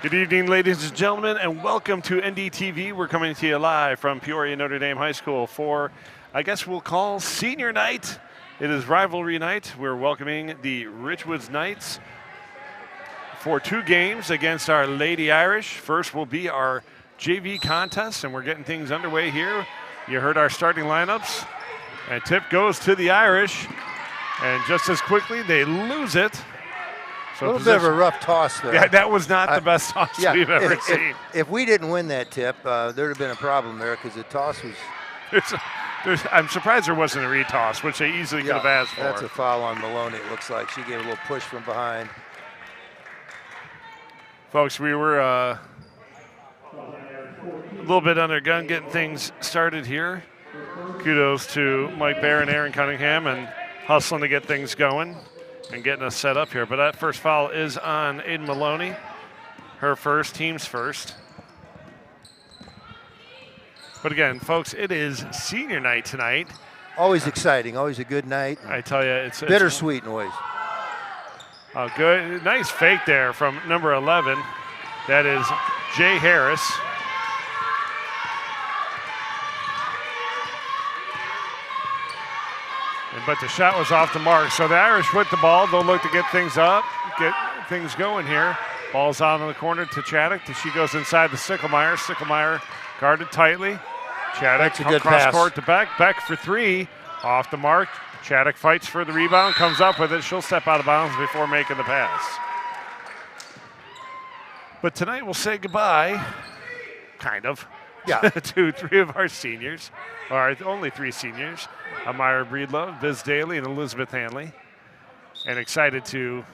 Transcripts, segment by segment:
Good evening, ladies and gentlemen, and welcome to NDTV. We're coming to you live from Peoria Notre Dame High School for, I guess we'll call senior night. It is rivalry night. We're welcoming the Richwoods Knights for 2 games against our Lady Irish. First will be our JV contest, and we're getting things underway here. You heard our starting lineups. And tip goes to the Irish, and just as quickly they lose it. So a little bit of a rough toss there. Yeah, that was not the best toss we've ever seen. If we didn't win that tip, there'd have been a problem there because the toss was. I'm surprised there wasn't a retoss, which they easily could have asked for. That's a foul on Maloney, it looks like. She gave a little push from behind. Folks, we were a little bit under gun getting things started here. Kudos to Mike Bear and Aaron Cunningham and hustling to get things going and getting us set up here. But that first foul is on Aiden Maloney. Her first, team's first. But again, folks, it is senior night tonight. Always exciting, always a good night. I tell you, it's bittersweet noise. Oh, good. Nice fake there from number 11. That is Jay Harris. But the shot was off the mark. So the Irish with the ball. They'll look to get things up, get things going here. Ball's out in the corner to Chaddock. She goes inside to Sicklemeyer. Sicklemeyer guarded tightly. Chaddock cross court to Beck. Beck for 3. Off the mark. Chaddock fights for the rebound. Comes up with it. She'll step out of bounds before making the pass. But tonight we'll say goodbye, kind of, to 3 of our seniors. Or only 3 seniors. Myra Breedlove, Biz Daly, and Elizabeth Hanley. And excited to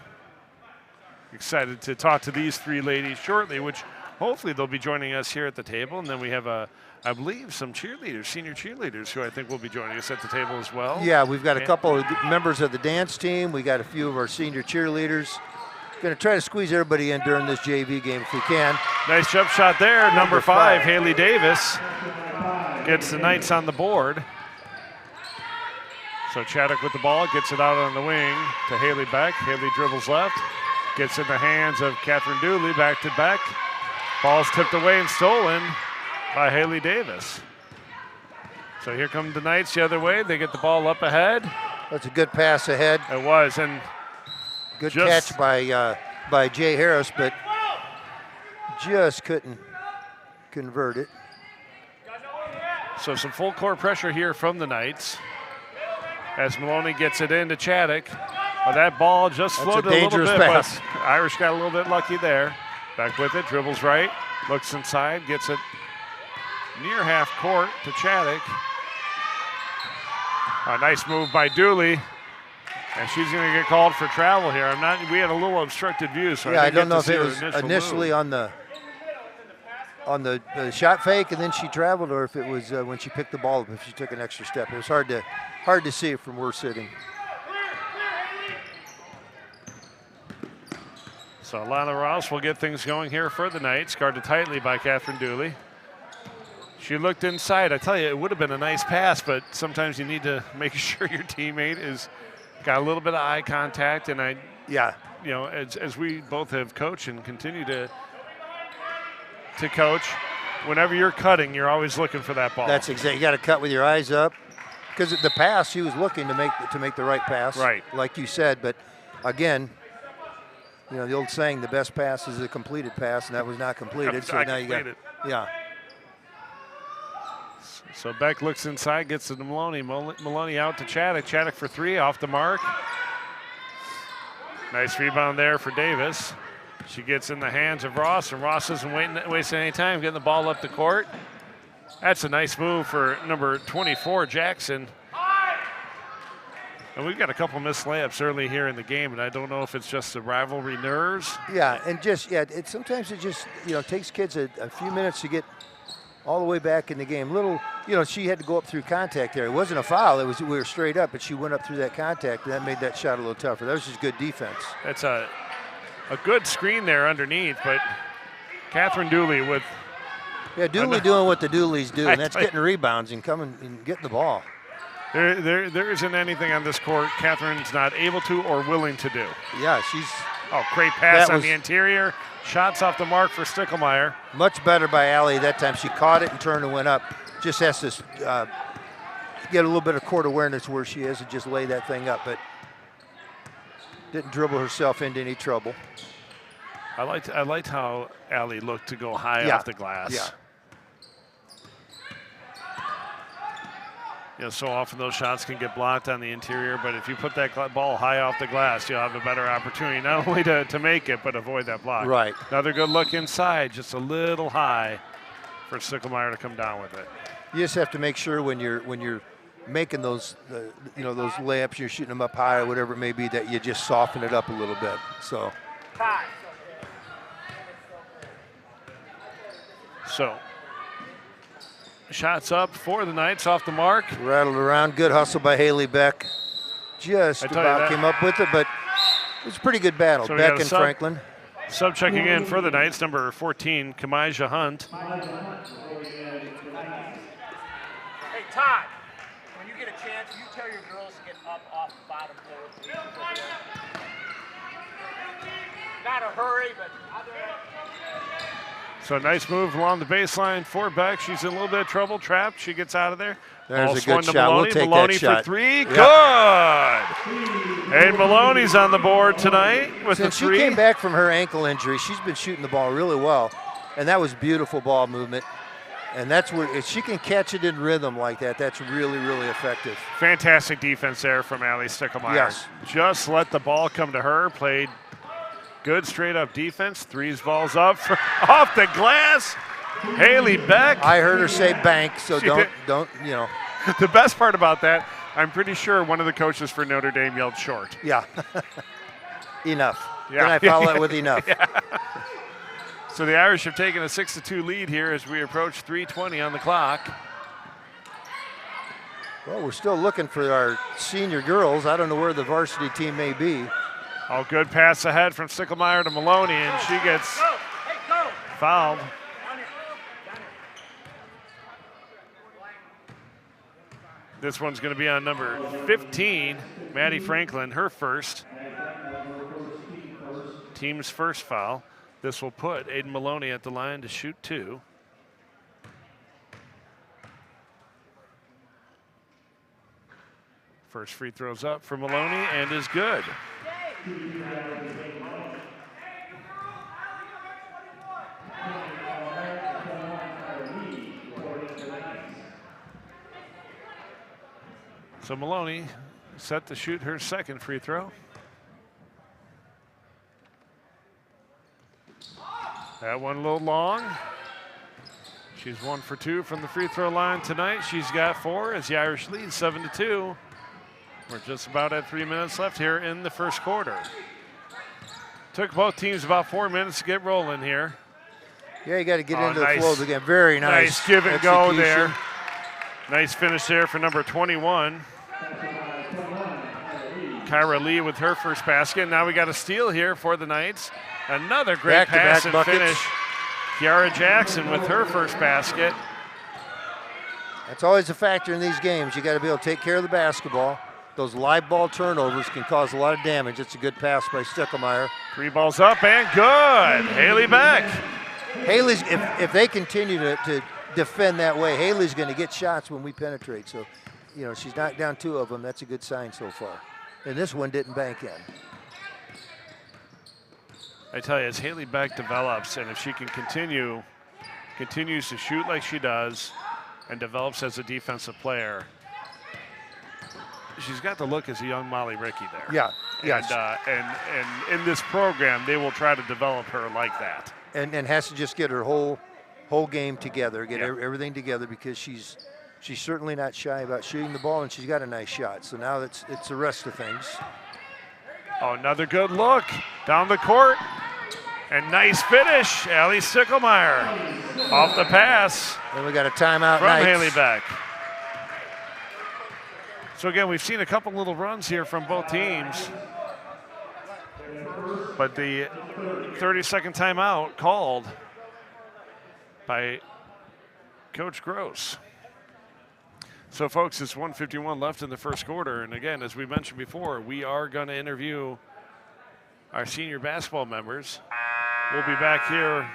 talk to these 3 ladies shortly, which hopefully they'll be joining us here at the table. And then we have, I believe, some cheerleaders, senior cheerleaders, who I think will be joining us at the table as well. Yeah, we've got a couple of members of the dance team. We got a few of our senior cheerleaders. Going to try to squeeze everybody in during this JV game if we can. Nice jump shot there. Number 5, Haley Davis, gets the Knights on the board. So Chaddock with the ball, gets it out on the wing to Haley Beck. Haley dribbles left, gets in the hands of Catherine Dooley, back to Beck. Ball's tipped away and stolen by Haley Davis. So here come the Knights the other way. They get the ball up ahead. That's a good pass ahead. It was, and good catch by Jay Harris, but just couldn't convert it. So some full court pressure here from the Knights as Maloney gets it into Chaddock. Well, that ball just floated a little bit, pass. But Irish got a little bit lucky there. Back with it, dribbles right, looks inside, gets it near half court to Chaddock. A nice move by Dooley, and she's going to get called for travel here. We had a little obstructed view, so I don't know if it was initially on the shot fake and then she traveled, or if it was when she picked the ball up, if she took an extra step. It was hard to see it from where we're sitting. So Lana Rouse will get things going here for the Knights, guarded tightly by Catherine Dooley. She looked inside. I tell you, it would have been a nice pass, but sometimes you need to make sure your teammate is got a little bit of eye contact. And as we both have coached and continue to coach, whenever you're cutting, you're always looking for that ball. That's exactly. You got to cut with your eyes up, because the pass, she was looking to make the right pass, right, like you said. But again, the old saying, the best pass is a completed pass, and that was not completed. So now you got it. Yeah. So Beck looks inside, gets it to Maloney. Maloney out to Chaddock. Chaddock for 3, off the mark. Nice rebound there for Davis. She gets in the hands of Ross, and Ross isn't wasting any time getting the ball up the court. That's a nice move for number 24, Jackson. And we've got a couple missed layups early here in the game, and I don't know if it's just the rivalry nerves. Yeah, and sometimes it just takes kids a few minutes to get all the way back in the game. Little, she had to go up through contact there. It wasn't a foul. We were straight up, but she went up through that contact, and that made that shot a little tougher. That was just good defense. That's a good screen there underneath, but Catherine Dooley with. Yeah, Dooley doing what the Doolies do, and that's getting rebounds and coming and getting the ball. There isn't anything on this court Catherine's not able to or willing to do. Yeah, she's. Oh, great pass on the interior. Shots off the mark for Stickelmeyer. Much better by Allie that time. She caught it and turned and went up. Just has to get a little bit of court awareness where she is and just lay that thing up, but didn't dribble herself into any trouble. I liked how Allie looked to go high off the glass. Yeah. So often those shots can get blocked on the interior, but if you put that ball high off the glass, you'll have a better opportunity not only to make it, but avoid that block. Right. Another good look inside, just a little high for Stickelmeyer to come down with it. You just have to make sure when you're making those those layups, you're shooting them up high or whatever it may be, that you just soften it up a little bit. So shots up for the Knights off the mark. Rattled around. Good hustle by Haley Beck. Just about came up with it, but it was a pretty good battle. So Beck and Franklin. Sub checking in for the Knights, number 14, Kamijah Hunt. Hey, Todd, when you get a chance, you tell your girls to get up off the bottom floor. Not a hurry, but other. So nice move along the baseline for Beck. She's in a little bit of trouble, trapped. She gets out of there. There's a good shot. We'll take Maloney that shot. For three. Yep. Good. And Maloney's on the board tonight with Since the three. She came back from her ankle injury, she's been shooting the ball really well, and that was beautiful ball movement. And that's where, if she can catch it in rhythm like that, that's really, really effective. Fantastic defense there from Allie Stickelmeyer. Yes. Just let the ball come to her. Played good straight-up defense. Threes balls up off the glass. Haley Beck. I heard her say bank, so don't. The best part about that, I'm pretty sure one of the coaches for Notre Dame yelled short. Yeah. Enough. Yeah. Then I follow that with enough. Yeah. So the Irish have taken a 6-2 lead here as we approach 3:20 on the clock. Well, we're still looking for our senior girls. I don't know where the varsity team may be. Oh, good pass ahead from Stickelmeyer to Maloney, and she gets fouled. This one's going to be on number 15, Maddie Franklin, her first. Team's first foul. This will put Aiden Maloney at the line to shoot two. First free throw's up for Maloney and is good. So Maloney set to shoot her second free throw. That one a little long. She's 1 for 2 from the free throw line tonight. She's got 4 as the Irish lead 7-2. We're just about at 3 minutes left here in the first quarter. Took both teams about 4 minutes to get rolling here. Yeah, you got to get into the flows again. Very nice. Nice give and go there. Nice finish there for number 21. Kyra Lee with her first basket. Now we got a steal here for the Knights. Another great pass and finish. Kiara Jackson with her first basket. That's always a factor in these games. You got to be able to take care of the basketball. Those live ball turnovers can cause a lot of damage. It's a good pass by Stickelmeyer. 3 balls up and good. Haley Beck. Haley's, if they continue to defend that way, Haley's going to get shots when we penetrate. So, she's knocked down 2 of them. That's a good sign so far. And this one didn't bank in. I tell you, as Haley Beck develops, and if she can continues to shoot like she does and develops as a defensive player, she's got the look as a young Molly Rickey there. Yeah, yes. And in this program, they will try to develop her like that. And has to just get her whole game together, get everything together, because she's certainly not shy about shooting the ball, and she's got a nice shot. So now it's the rest of things. Oh, another good look down the court. And nice finish, Allie Sicklemeyer off the pass And we got a timeout. from Knights. Haley Beck. So again, we've seen a couple little runs here from both teams. But the 30-second timeout called by Coach Gross. So, folks, it's 1:51 left in the first quarter. And again, as we mentioned before, we are going to interview our senior basketball members. We'll be back here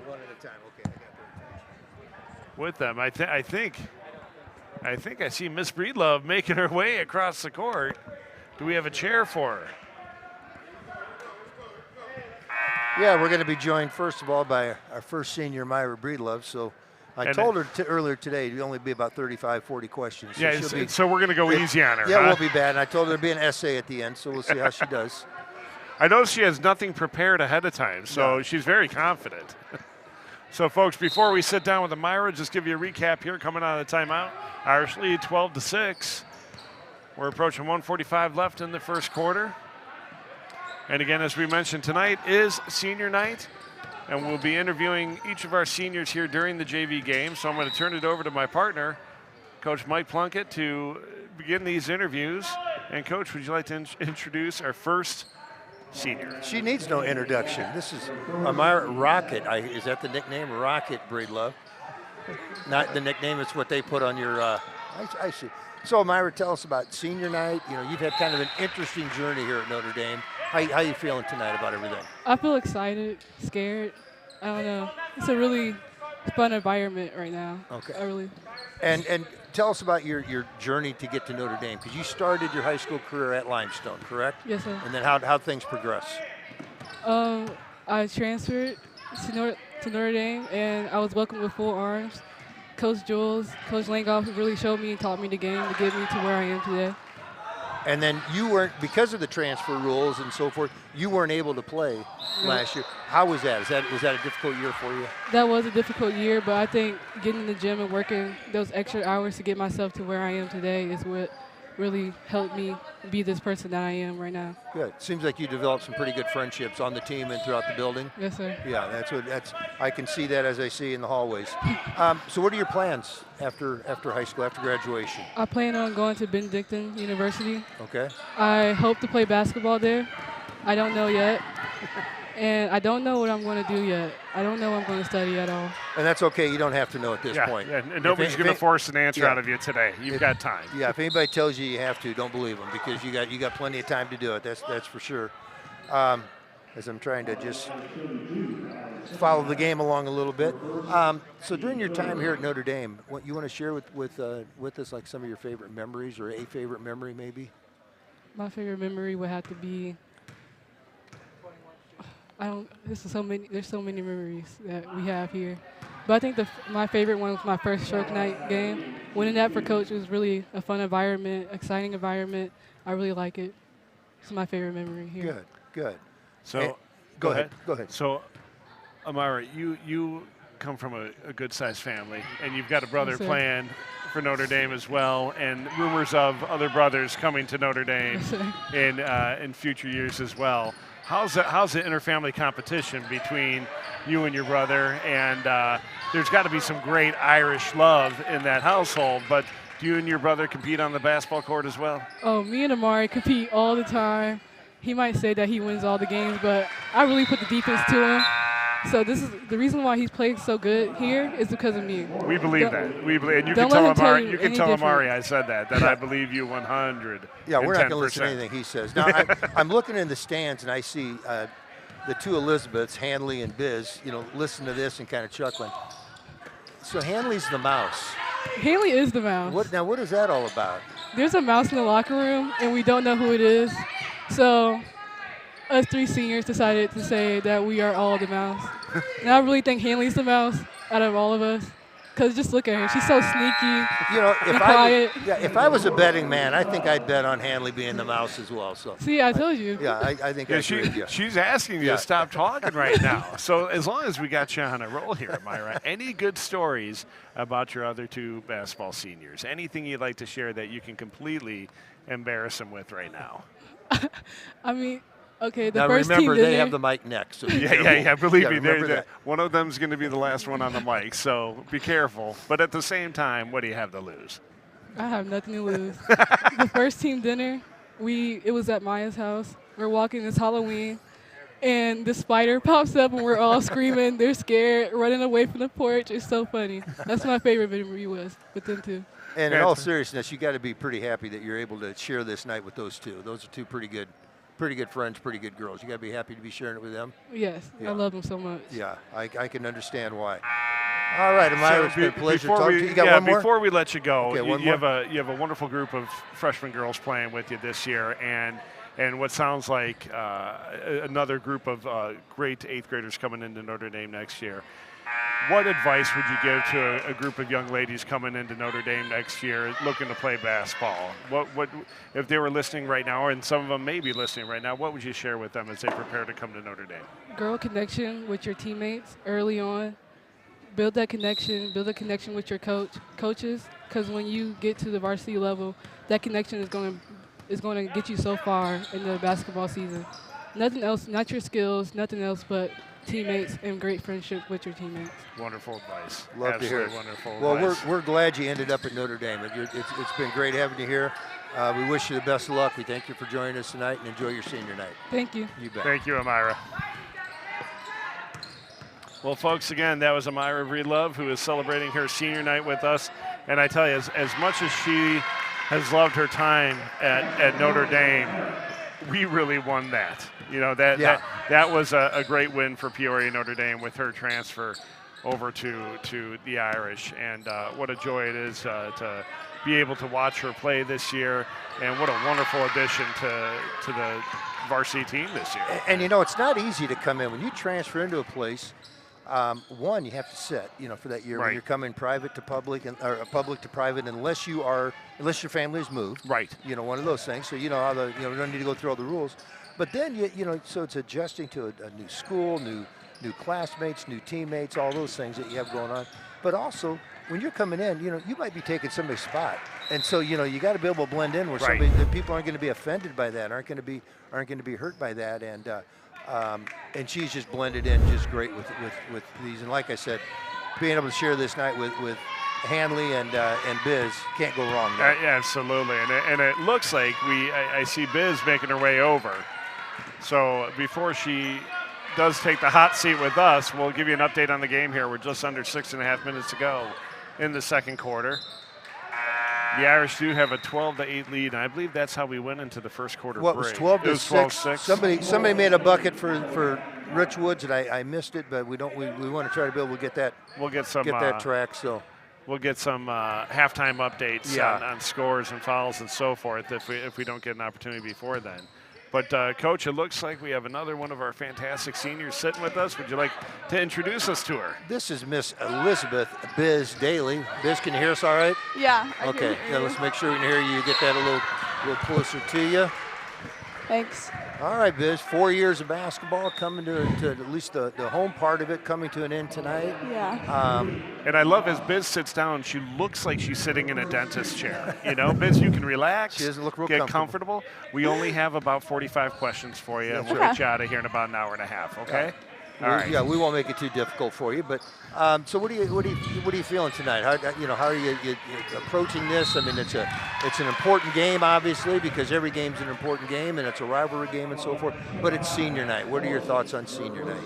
One at a time. Okay, I got that. with them. I think I see Miss Breedlove making her way across the court. Do we have a chair for her? Yeah, we're going to be joined, first of all, by our first senior, Myra Breedlove. So I told her earlier today it'd only be about 35, 40 questions. So, Yeah, so we're going to go easy on her. Yeah, it huh? won't be bad. And I told her there'd be an essay at the end, so we'll see how she does. I know she has nothing prepared ahead of time, so No. she's very confident. So, folks, before we sit down with Amira, just give you a recap here coming out of the timeout. Irish lead 12-6. We're approaching 1:45 left in the first quarter. And again, as we mentioned, tonight is senior night, and we'll be interviewing each of our seniors here during the JV game. So I'm going to turn it over to my partner, Coach Mike Plunkett, to begin these interviews. And, Coach, would you like to introduce our first senior? She needs no introduction. This is Amira Rocket. Is that the nickname? Rocket Breedlove. Not the nickname, it's what they put on your, I see. So, Amira, tell us about senior night. You know, you've had kind of an interesting journey here at Notre Dame. How you feeling tonight about everything? I feel excited, scared. I don't know. It's a really fun environment right now. Okay. I really. And tell us about your journey to get to Notre Dame, because you started your high school career at Limestone, correct? Yes, sir. And then how things progress? I transferred to Notre Dame, and I was welcomed with full arms. Coach Jules, Coach Langhoff really showed me and taught me the game to get me to where I am today. And then you weren't, because of the transfer rules and so forth, you weren't able to play last year. How was that? Was that a difficult year for you? That was a difficult year, but I think getting in the gym and working those extra hours to get myself to where I am today is what really helped me be this person that I am right now. Good. Seems like you developed some pretty good friendships on the team and throughout the building. Yes, sir. Yeah, I can see that as I see in the hallways. So what are your plans after high school, after graduation? I plan on going to Benedictine University. Okay. I hope to play basketball there. I don't know yet. And I don't know what I'm going to do yet. I don't know what I'm going to study at all. And that's okay. You don't have to know at this point. Yeah, and nobody's going to force an answer out of you today. You've got time. Yeah, if anybody tells you you have to, don't believe them, because you got plenty of time to do it. That's for sure. As I'm trying to just follow the game along a little bit. So during your time here at Notre Dame, what you want to share with us, like some of your favorite memories, or a favorite memory maybe? My favorite memory would have to be, there's so many memories that we have here. But I think my favorite one was my first stroke night game. Winning that for Coach was really a fun environment, exciting environment. I really like it. It's my favorite memory here. Good. So, go ahead. So, Amira, you come from a good-sized family, and you've got a brother Yes, sir. playing for Notre Dame as well, and rumors of other brothers coming to Notre Dame Yes, sir. in future years as well. How's the interfamily competition between you and your brother? And there's got to be some great Irish love in that household, but do you and your brother compete on the basketball court as well? Oh, me and Amari compete all the time. He might say that he wins all the games, but I really put the defense to him. So this is the reason why he's played so good here is because of me. We believe that. We believe, and you can Don't let tell him tell Amari. you You can any tell different. Amari I said that I believe you 100. Yeah, we're not going to listen to anything he says. Now, I'm looking in the stands, and I see the two Elizabeths, Hanley and Biz, listen to this and kind of chuckling. So Hanley's the mouse. Haley is the mouse. What is that all about? There's a mouse in the locker room, and we don't know who it is. So us three seniors decided to say that we are all the mouse. And I really think Hanley's the mouse out of all of us. Because just look at her. She's so sneaky. If I was a betting man, I think I'd bet on Hanley being the mouse as well. So See, I told you. yeah, I think I agree with you. She's asking you Yeah. to stop talking right now. So as long as we got you on a roll here, Myra, any good stories about your other two basketball seniors? Anything you'd like to share that you can completely embarrass them with right now? I mean, Okay, the Now first remember, team they dinner. have the mic next. So Yeah. Believe me, remember that. one of them's going to be the last one on the mic, so be careful. But at the same time, what do you have to lose? I have nothing to lose. The first team dinner, it was at Maya's house. We're walking, it's Halloween, and the spider pops up and we're all screaming. They're scared, running away from the porch. It's so funny. That's my favorite memory was with them two. And in all seriousness, you got to be pretty happy that you're able to share this night with those two. Those are two pretty good friends, pretty good girls. You got to be happy to be sharing it with them. Yes, Yeah. I love them so much. Yeah, I can understand why. All right, Amira, it's been a pleasure before talking we, to you. You got one more? Before we let you go, Okay, one you have a wonderful group of freshman girls playing with you this year, and what sounds like another group of great 8th graders coming into Notre Dame next year. What advice would you give to a group of young ladies coming into Notre Dame next year looking to play basketball? What if they were listening right now, and some of them may be listening right now, what would you share with them as they prepare to come to Notre Dame? Girl connection with your teammates early on. Build that connection. Build a connection with your coaches, because when you get to the varsity level, that connection is going to get you so far in the basketball season. Nothing else, not your skills, nothing else but teammates and great friendship with your teammates. Wonderful advice. Love Absolutely to hear it. Wonderful Well, advice. we're glad you ended up at Notre Dame. It's been great having you here. We wish you the best of luck. We thank you for joining us tonight, and enjoy your senior night. Thank you. You bet. Thank you, Amira. Well, folks, again, that was Amira Breedlove, who is celebrating her senior night with us. And I tell you, as much as she has loved her time at Notre Dame, we really won that. You know, that was a great win for Peoria Notre Dame with her transfer over to the Irish. And what a joy it is to be able to watch her play this year. And what a wonderful addition to the varsity team this year. And you know, it's not easy to come in. When you transfer into a place, one, you have to sit, for that year. Right. When you're coming private to public or public to private, unless your family has moved. Right. One of those things. So we don't need to go through all the rules. But then so it's adjusting to a new school, new classmates, new teammates, all those things that you have going on. But also, when you're coming in, you might be taking somebody's spot, and so you got to be able to blend in where the people aren't going to be offended by that, aren't going to be hurt by that, and she's just blended in just great with these. And like I said, being able to share this night with Hanley and Biz, can't go wrong there. Yeah, absolutely, and it looks like I see Biz making her way over. So before she does take the hot seat with us, we'll give you an update on the game here. We're just under 6.5 minutes to go in the second quarter. The Irish do have a 12-8 lead, and I believe that's how we went into the first quarter break. It was 12-6. Somebody made a bucket for Richwoods, and I missed it, but we want to try to be able to get that. We'll get some that track. So we'll get some halftime updates on scores and fouls and so forth if we don't get an opportunity before then. But, Coach, it looks like we have another one of our fantastic seniors sitting with us. Would you like to introduce us to her? This is Miss Elizabeth Biz Daly. Biz, can you hear us all right? Yeah. I Okay. can hear Yeah, you. let's make sure we can hear you. Get that a little closer to you. Thanks. All right, Biz. 4 years of basketball coming to at least the home part of it coming to an end tonight. Yeah. And I love as Biz sits down, she looks like she's sitting in a dentist chair. Biz, you can relax. She doesn't look real get comfortable. We only have about 45 questions for you, and we'll get you out of here in about an hour and a half, okay? All right. Yeah, we won't make it too difficult for you. But so what are you feeling tonight? How are you approaching this? I mean, it's an important game, obviously, because every game's an important game, and it's a rivalry game and so forth. But it's senior night. What are your thoughts on senior night?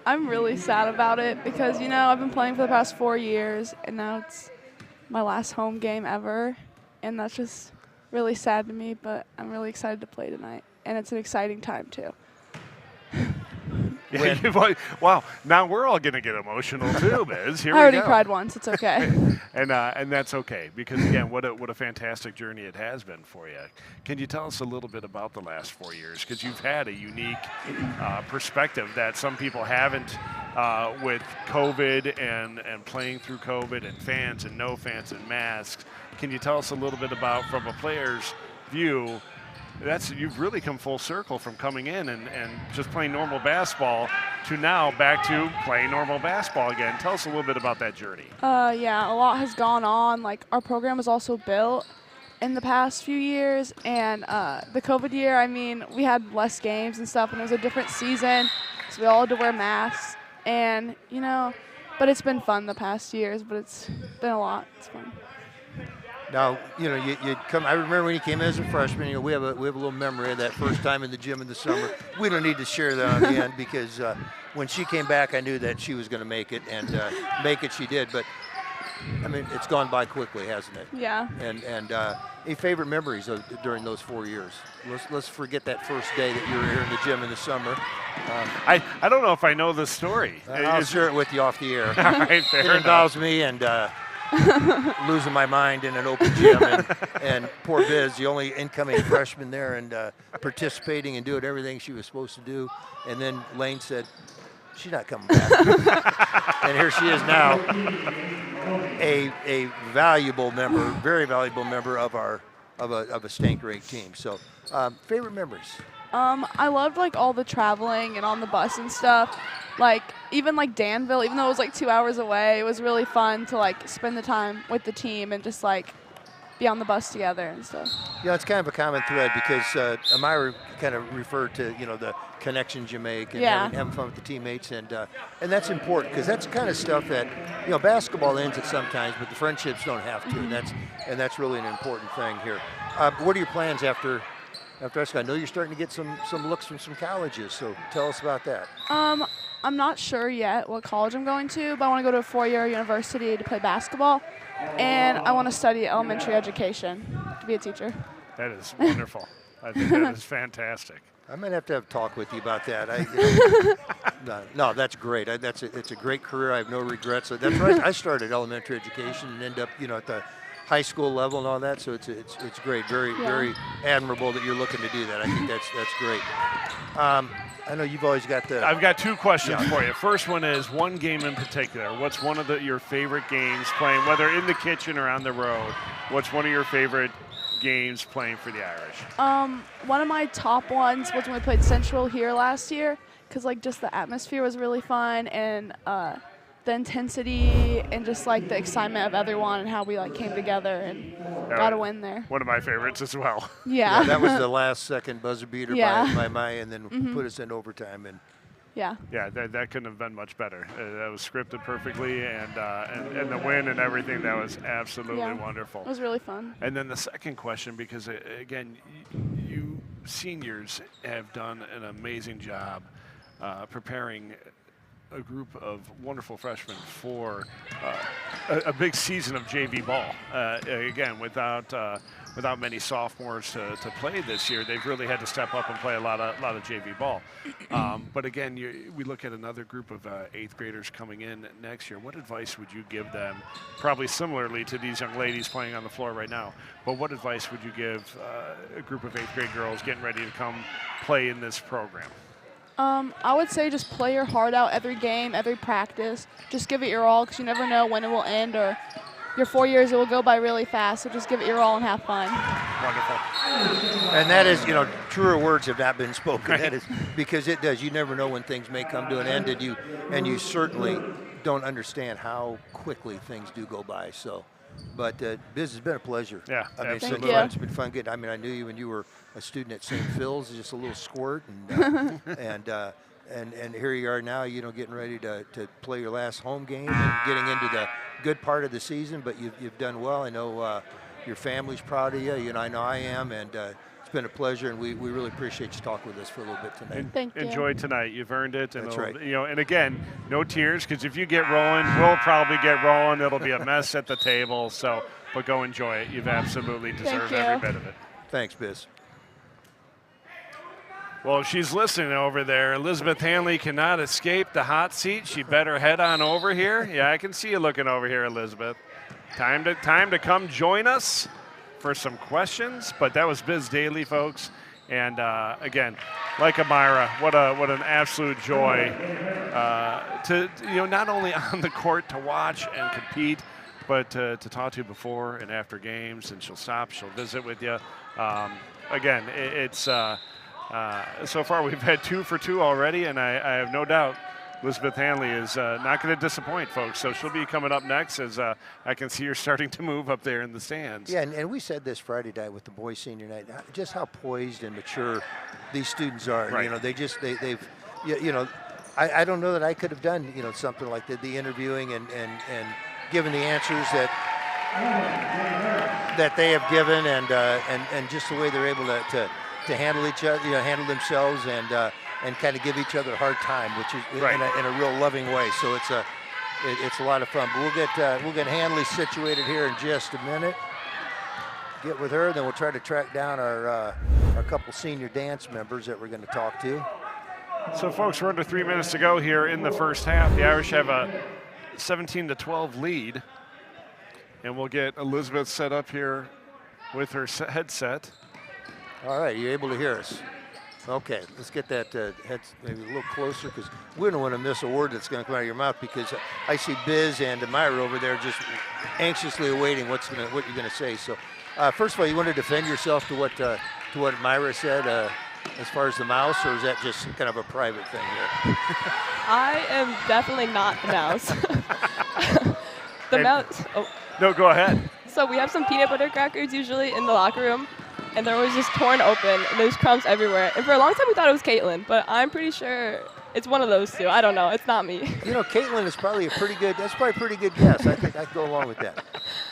I'm really sad about it because I've been playing for the past 4 years, and now it's my last home game ever, and that's just really sad to me. But I'm really excited to play tonight, and it's an exciting time too. Wow, now we're all going to get emotional too, Biz. Here I already we go. cried once. It's okay. And that's okay, because again, what a fantastic journey it has been for you. Can you tell us a little bit about the last 4 years? Because you've had a unique perspective that some people haven't with COVID and playing through COVID and fans and no fans and masks. Can you tell us a little bit about, from a player's view, you've really come full circle from coming in and just playing normal basketball to now back to playing normal basketball again. Tell us a little bit about that journey. Yeah, a lot has gone on. Like, our program was also built, in the past few years, and the COVID year, I mean, we had less games and stuff, and it was a different season, so we all had to wear masks, and, you know, but it's been fun the past years, but it's been a lot. It's fun. Now, you know, you come. I remember when you came in as a freshman. You know, we have a little memory of that first time in the gym in the summer. We don't need to share that on the end because when she came back, I knew that she was going to make it, and make it she did. But I mean, it's gone by quickly, hasn't it? Yeah. And any favorite memories during those 4 years? Let's forget that first day that you were here in the gym in the summer. I don't know if I know the story. I'll share it with you off the air. All right, fair It enough. involves me and losing my mind in an open gym, and poor Biz, the only incoming freshman there, and participating and doing everything she was supposed to do. And then Lane said, "She's not coming back." And here she is now, a valuable member, very valuable member of a state great team. So, favorite memories. I loved like all the traveling and on the bus and stuff. Like even like Danville, even though it was like 2 hours away, it was really fun to like spend the time with the team and just like be on the bus together and stuff. Yeah, it's kind of a common thread because Amira kind of referred to, you know, the connections you make and having fun with the teammates, and that's important because that's the kind of stuff that, you know, basketball ends it sometimes, but the friendships don't have to, and that's really an important thing here. What are your plans after high school? I know you're starting to get some looks from some colleges, so tell us about that. I'm not sure yet what college I'm going to, but I want to go to a 4-year university to play basketball, and I want to study elementary education to be a teacher. That is wonderful. I think that is fantastic. I might have to have a talk with you about that. No, that's great. It's a great career. I have no regrets. So that's right. I started elementary education and ended up, you know, at the high school level and all that. So it's great. Very admirable that you're looking to do that. I think that's great. I know you've always got the. I've got two questions for you. First one is one game in particular. What's one of your favorite games playing, whether in the kitchen or on the road? What's one of your favorite games playing for the Irish? One of my top ones was when we played Central here last year, because like just the atmosphere was really fun, and the intensity and just like the excitement of everyone and how we like came together and got a win there. One of my favorites as well. Yeah. That was the last second buzzer beater by Maya, and then put us in overtime. And yeah, that couldn't have been much better. That was scripted perfectly, and the win and everything, that was absolutely wonderful. It was really fun. And then the second question, because again, you seniors have done an amazing job preparing a group of wonderful freshmen for a big season of JV ball. Again, without many sophomores to play this year, they've really had to step up and play a lot of JV ball. But again, we look at another group of 8th graders coming in next year. What advice would you give them, probably similarly to these young ladies playing on the floor right now, but what advice would you give a group of 8th grade girls getting ready to come play in this program? I would say just play your heart out every game, every practice. Just give it your all, because you never know when it will end, or your 4 years, it will go by really fast. So just give it your all and have fun. Wonderful. And that is, you know, truer words have not been spoken. That is because it does. You never know when things may come to an end, and you certainly don't understand how quickly things do go by. So, but Biz, has been a pleasure. Yeah, I mean, Thank so you. fun. It's been fun. Good. I mean, I knew you when you were a student at St. Phil's, just a little squirt, and and here you are now, you know, getting ready to play your last home game and getting into the good part of the season. But you've done well. I know your family's proud of you. You know, I know I am, and it's been a pleasure, and we really appreciate you talking with us for a little bit tonight. Thank you. Enjoy tonight. You've earned it. And That's right. You know, and again, no tears, because if you get rolling, we'll probably get rolling. It'll be a mess at the table. So, but go enjoy it. You've absolutely deserved every bit of it. Thanks, Biz. Well, she's listening over there. Elizabeth Hanley cannot escape the hot seat. She better head on over here. Yeah, I can see you looking over here, Elizabeth. Time to come join us for some questions. But that was Biz Daly, folks. And again, like Amira, what an absolute joy to, you know, not only on the court to watch and compete, but to talk to you before and after games. And she'll stop, she'll visit with you. Again, it's so far we've had 2 for 2 already, and I have no doubt Elizabeth Hanley is not going to disappoint, folks. So she'll be coming up next as I can see her starting to move up there in the stands. Yeah, and we said this Friday night with the boys senior night, just how poised and mature these students are. Right. You know, they've you know, I don't know that I could have done, you know, something like the interviewing and given the answers that they have given, and just the way they're able to handle each other, you know, handle themselves, and kind of give each other a hard time, which is Right. in a real loving way. So it's a lot of fun. But we'll get Hanley situated here in just a minute. Get with her, then we'll try to track down our couple senior dance members that we're going to talk to. So, folks, we're under 3 minutes to go here in the first half. The Irish have a 17-12 lead, and we'll get Elizabeth set up here with her headset. All right, you're able to hear us. Okay, let's get that head maybe a little closer, because we don't want to miss a word that's going to come out of your mouth, because I see Biz and Myra over there just anxiously awaiting what you're going to say. So, first of all, you want to defend yourself to what Myra said as far as the mouse, or is that just kind of a private thing here? I am definitely not the mouse. The mouse. Oh. No, go ahead. So we have some peanut butter crackers usually in the locker room, and they're always just torn open, and there's crumbs everywhere. And for a long time we thought it was Caitlin, but I'm pretty sure it's one of those two. I don't know. It's not me. You know, Caitlin is probably that's probably a pretty good guess. I think I could go along with that.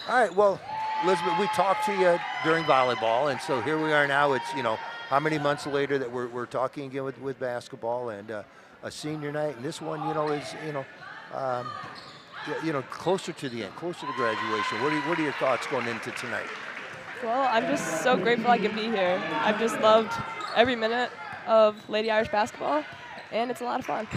All right, well, Elizabeth, we talked to you during volleyball, and so here we are now. It's, you know, how many months later that we're talking again with basketball and a senior night, and this one, you know, is, closer to the end, closer to graduation. What are your thoughts going into tonight? Well, I'm just so grateful I can be here. I've just loved every minute of Lady Irish basketball, and it's a lot of fun.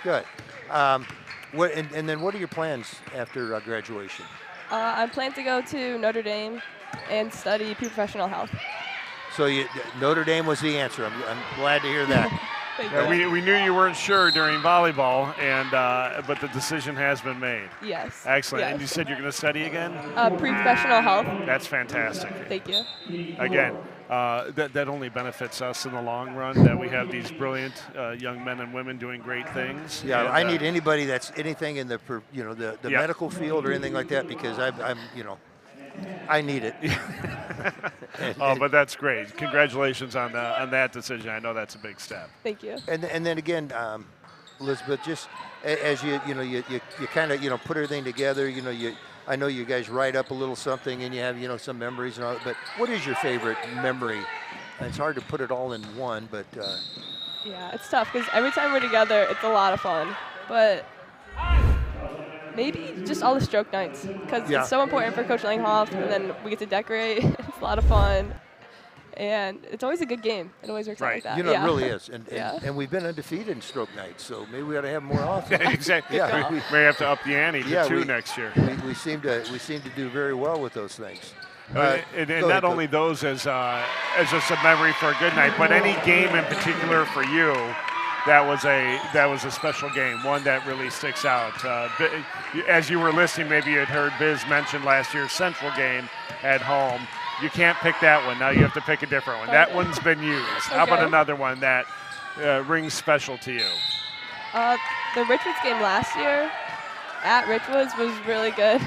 Good. And then what are your plans after graduation? I plan to go to Notre Dame and study pre-professional health. So Notre Dame was the answer. I'm glad to hear that. Thank Yeah, you. we knew you weren't sure during volleyball, and but the decision has been made. Yes. Excellent. Yes. And you said you're going to study again? Pre-professional health. That's fantastic. Thank you. Again, that only benefits us in the long run, that we have these brilliant young men and women doing great things. Yeah, and, I need anybody that's anything in the Yeah. medical field or anything like that, because I need it. But that's great. Congratulations on that decision. I know that's a big step. Thank you. And then again, Elizabeth, just as you kind of put everything together, I know you guys write up a little something and you have some memories and all that, but what is your favorite memory? And it's hard to put it all in one, but Yeah, it's tough because every time we're together, it's a lot of fun. But maybe just all the stroke nights, because Yeah. it's so important for Coach Langhoff, and then we get to decorate. It's a lot of fun, and it's always a good game. It always works out like that. it really is. And Yeah. and we've been undefeated in stroke nights, so maybe we ought to have more often. Exactly. Yeah, We we- may have to up the ante to 2 next year. We seem to do very well with those things. And go ahead, not Coach. only those as just a memory for a good night, but any game in particular for you that was a special game, one that really sticks out. As you were listening, maybe you had heard Biz mention last year's Central game at home. You can't pick that one. Now you have to pick a different one. That one's been used. How about Okay. another one that rings special to you? The Richwoods game last year at Richwoods was really good.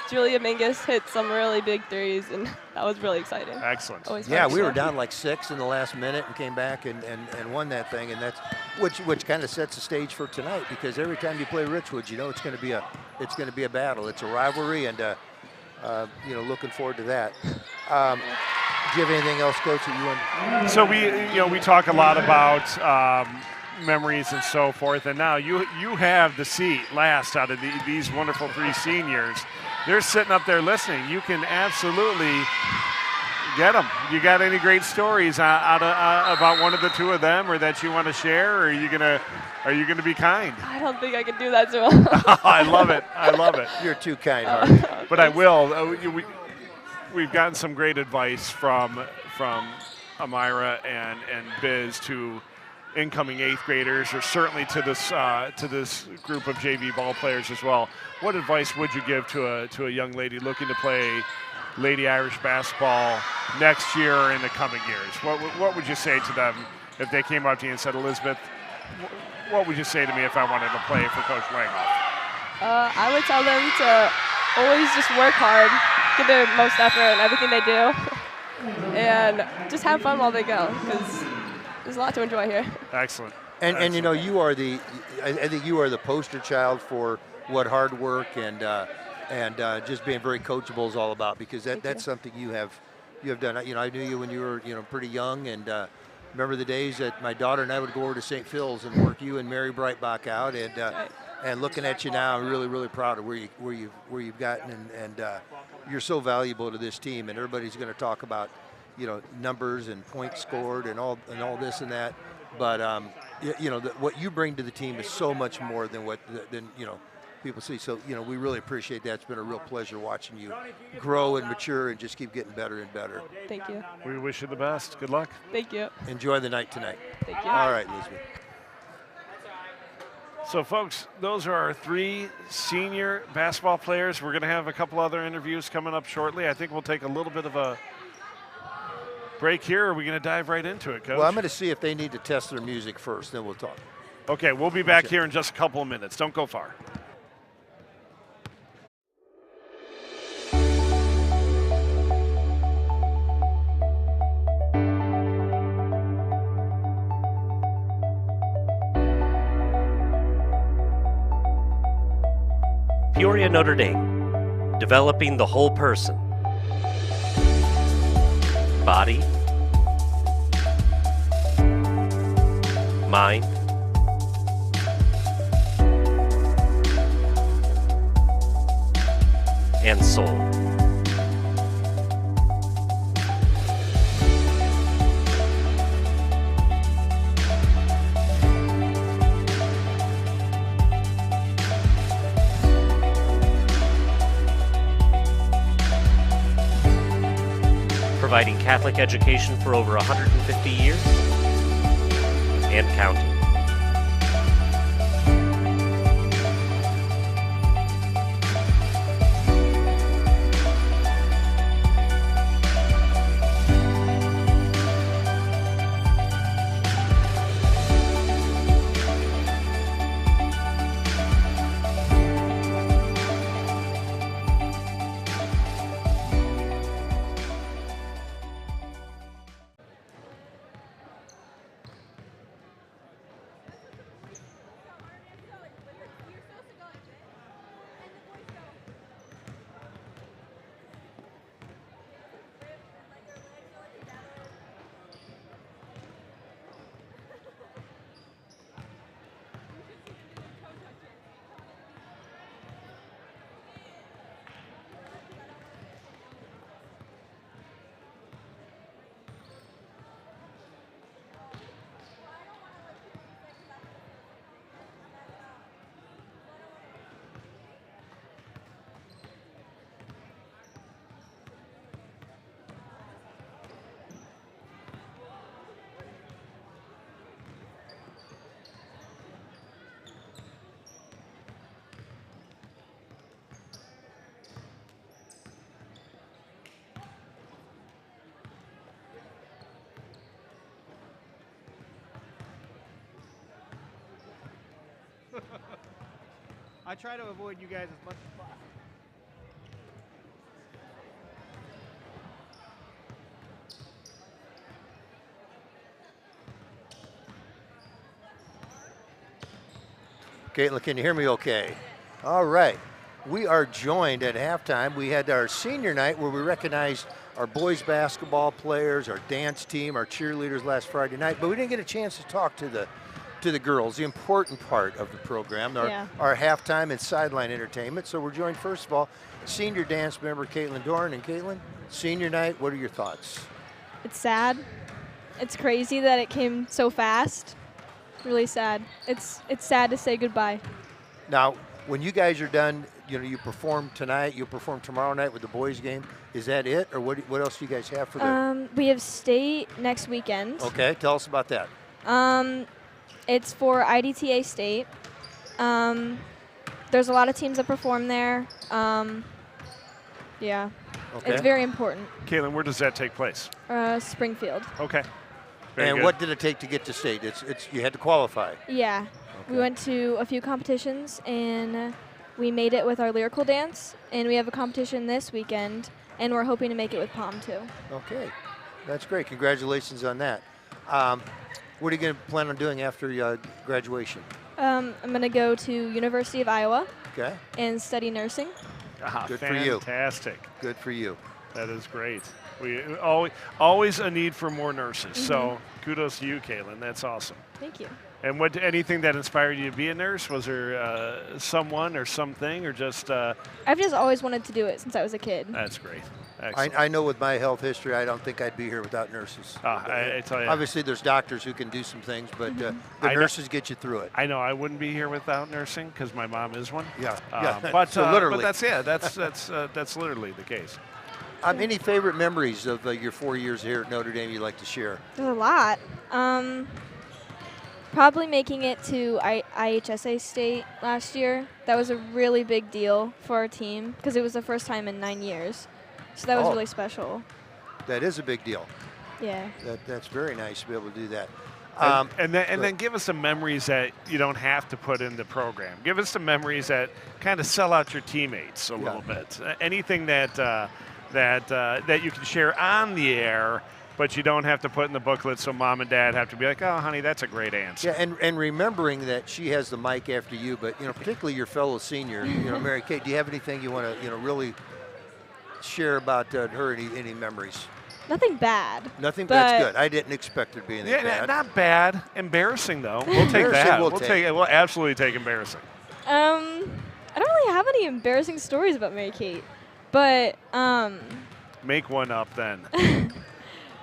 Julia Mingus hit some really big threes, and that was really exciting. Excellent. Always fun Yeah, to we were watch. down like 6 in the last minute and came back and won that thing, and that's which kind of sets the stage for tonight, because every time you play Richwoods, it's going to be a battle. It's a rivalry, and looking forward to that. Do you have anything else, Coach, that you want? So we talk a lot about memories and so forth, and now you have the seat last out of these wonderful 3 seniors. They're sitting up there listening. You can absolutely get them. You got any great stories about one of the 2 of them, or that you want to share? Or are you gonna be kind? I don't think I can do that to him. I love it. I love it. You're too kind, Harvey. But I will. We've gotten some great advice from Amira and Biz to incoming 8th graders, or certainly to this group of JV ball players as well. What advice would you give to a young lady looking to play Lady Irish basketball next year or in the coming years? What would you say to them if they came up to you and said, Elizabeth, what would you say to me if I wanted to play for Coach Langhoff? I would tell them to always just work hard, give their most effort in everything they do, and just have fun while they go, because there's a lot to enjoy here. Excellent. And you know, I think you are the poster child for what hard work and just being very coachable is all about, because that's something you have done. You know, I knew you when you were pretty young, and remember the days that my daughter and I would go over to St. Phil's and work you and Mary Breitbach out, and looking at you now, I'm really, really proud of where you've gotten, and you're so valuable to this team. And everybody's going to talk about, you know, numbers and points scored and all this and that. But you know, what you bring to the team is so much more than you know, people see. So, you know, we really appreciate that. It's been a real pleasure watching you grow and mature and just keep getting better and better. Thank you. We wish you the best. Good luck. Thank you. Enjoy the night tonight. Thank you. All right, Elizabeth. So, folks, those are our 3 senior basketball players. We're going to have a couple other interviews coming up shortly. I think we'll take a little bit of a break here. Or are we going to dive right into it, Coach? Well, I'm going to see if they need to test their music first, then we'll talk. Okay, we'll be back here in just a couple of minutes. Don't go far. Peoria Notre Dame, developing the whole person. Body, mind, and soul. Providing Catholic education for over 150 years and counting. I try to avoid you guys as much as possible. Caitlin, can you hear me okay? All right. We are joined at halftime. We had our senior night where we recognized our boys basketball players, our dance team, our cheerleaders last Friday night, but we didn't get a chance to talk to the girls, the important part of the program, our halftime and sideline entertainment. So we're joined, first of all, senior dance member Caitlin Dorn. And Caitlin, senior night, what are your thoughts? It's sad. It's crazy that it came so fast. Really sad. It's sad to say goodbye. Now, when you guys are done, you know, you perform tonight, you'll perform tomorrow night with the boys game. Is that it, or what else do you guys have for the? We have state next weekend. Okay, tell us about that. It's for IDTA state. There's a lot of teams that perform there. Yeah, Okay. it's very important. Caitlin, where does that take place? Springfield. Okay. Very and good. what did it take to get to state? It's you had to qualify. Yeah. We went to a few competitions, and we made it with our lyrical dance, and we have a competition this weekend, and we're hoping to make it with POM too. Okay, that's great. Congratulations on that. What are you going to plan on doing after graduation? I'm going to go to University of Iowa Okay, and study nursing. Good for you. Fantastic. good for you. That is great. We always a need for more nurses. So kudos to you, Caitlin. That's awesome. Thank you. And anything that inspired you to be a nurse? Was there someone or something, or just? I've just always wanted to do it since I was a kid. That's great. Excellent. I know with my health history, I don't think I'd be here without nurses. I tell you. Obviously, there's doctors who can do some things, but the I know- nurses get you through it. I know I wouldn't be here without nursing because my mom is one. Yeah, But so literally. But that's literally the case. Any favorite memories of your 4 years here at Notre Dame you'd like to share? There's a lot. Probably making it to IHSA state last year. That was a really big deal for our team because it was the first time in 9 years. So that was Oh. really special. That is a big deal. Yeah. That's very nice to be able to do that. And then give us some memories that you don't have to put in the program. Give us some memories that kind of sell out your teammates a little bit. Anything that you can share on the air, but you don't have to put in the booklet, so mom and dad have to be like, "Oh, honey, that's a great answer." Yeah, and remembering that she has the mic after you, but particularly your fellow senior, Mary Kate. Do you have anything you want to really share about her? Any memories? Nothing bad. Nothing. But That's good. I didn't expect it to be anything Yeah, bad. not bad. Embarrassing though. We'll take Embarrassing that. we'll take. We'll absolutely take embarrassing. I don't really have any embarrassing stories about Mary Kate, but Make one up then.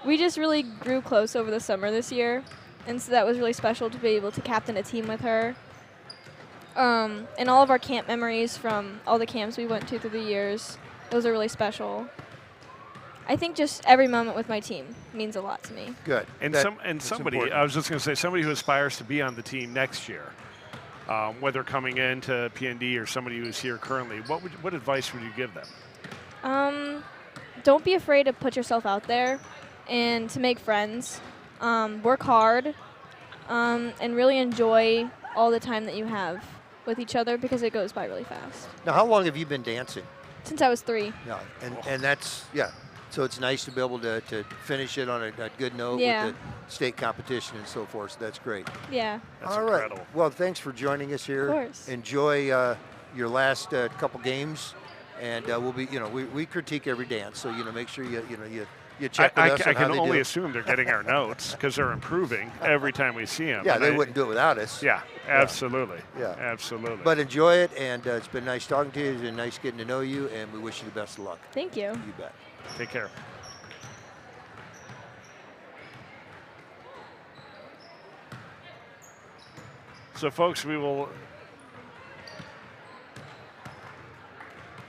we just really grew close over the summer this year, and so that was really special to be able to captain a team with her. And all of our camp memories from all the camps we went to through the years, those are really special. I think just every moment with my team means a lot to me. Good. And That's somebody, important. I was just going to say, somebody who aspires to be on the team next year, whether coming into PND or somebody who's here currently, what advice would you give them? Don't be afraid to put yourself out there and to make friends. Work hard and really enjoy all the time that you have with each other because it goes by really fast. Now, how long have you been dancing? Since I was 3. Yeah, and that's So it's nice to be able to finish it on a good note Yeah. with the state competition and so forth. So that's great. Yeah. That's All right. incredible. Well, thanks for joining us here. Of course. Enjoy your last couple games, and we'll be. We critique every dance, so make sure you check with us I on how can they only do. assume they're getting our notes because they're improving every time we see them. Yeah, they wouldn't do it without us. Yeah, absolutely. Yeah. Absolutely. But enjoy it, and it's been nice talking to you. It's been nice getting to know you, and we wish you the best of luck. Thank you. You bet. take care. So, folks,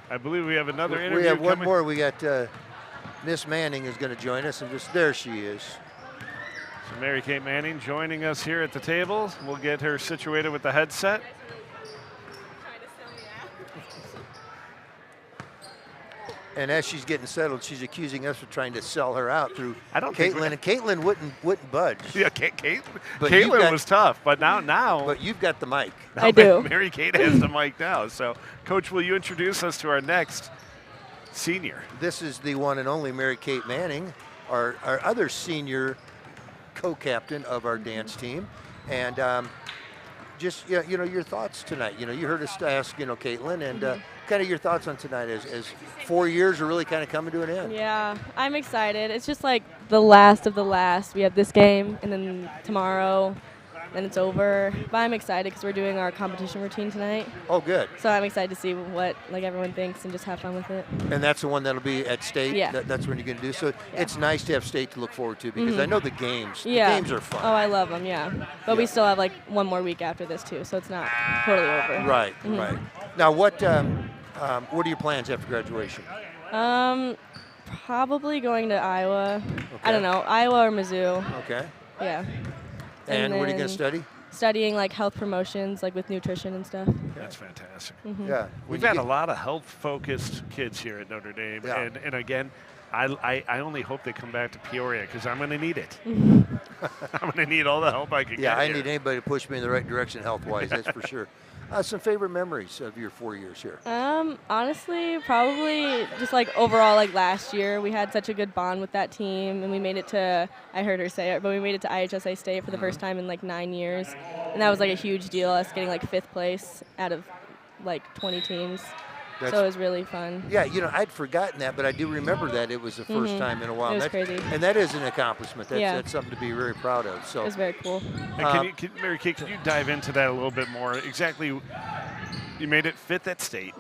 I believe we have another interview. We have one coming. more. We got Miss Manning is going to join us, and there she is. So Mary Kate Manning joining us here at the table. We'll get her situated with the headset. And as she's getting settled, she's accusing us of trying to sell her out through I don't think Caitlin, and Caitlin wouldn't budge. Yeah, But you've Caitlin got- was tough, but now But you've got the mic. I do. Mary Kate has the mic now. So, Coach, will you introduce us to our next senior? This is the one and only Mary Kate Manning, our other senior co-captain of our dance team, and just your thoughts tonight. You heard us ask Caitlin, and kind of your thoughts on tonight as 4 years are really kind of coming to an end. Yeah, I'm excited. It's just like the last of the last. We have this game, and then tomorrow, then it's over. But I'm excited because we're doing our competition routine tonight. Oh, good. So I'm excited to see what everyone thinks and just have fun with it. And that's the one that'll be at state. Yeah. That's when you're going to do. So it's nice to have state to look forward to because I know the games. Yeah. The games are fun. Oh, I love them, yeah. But we still have like one more week after this too, so it's not totally over. Right. Right. Now, what are your plans after graduation? Probably going to Iowa. Okay. I don't know, Iowa or Mizzou. Okay. Yeah. And what are you going then to study? studying like health promotions, like with nutrition and stuff. That's fantastic. Yeah. We've had a lot of health-focused kids here at Notre Dame, Yeah. and again, I only hope they come back to Peoria because I'm going to need it. I'm going to need all the help I can get. Yeah, I here. need anybody to push me in the right direction health-wise, that's for sure. Some favorite memories of your 4 years here? Honestly, probably just like overall, like last year, we had such a good bond with that team, and we made it to, I heard her say it, but we made it to IHSA State for the first time in like 9 years. And that was like a huge deal, us getting like 5th place out of like 20 teams. So it was really fun. Yeah, you know, I'd forgotten that, but I do remember that it was the first time in a while. It was That's crazy. And that is an accomplishment. That's, Yeah. that's something to be very proud of. So It was very cool. And Mary Kate, can you dive into that a little bit more? Exactly, you made it 5th at state.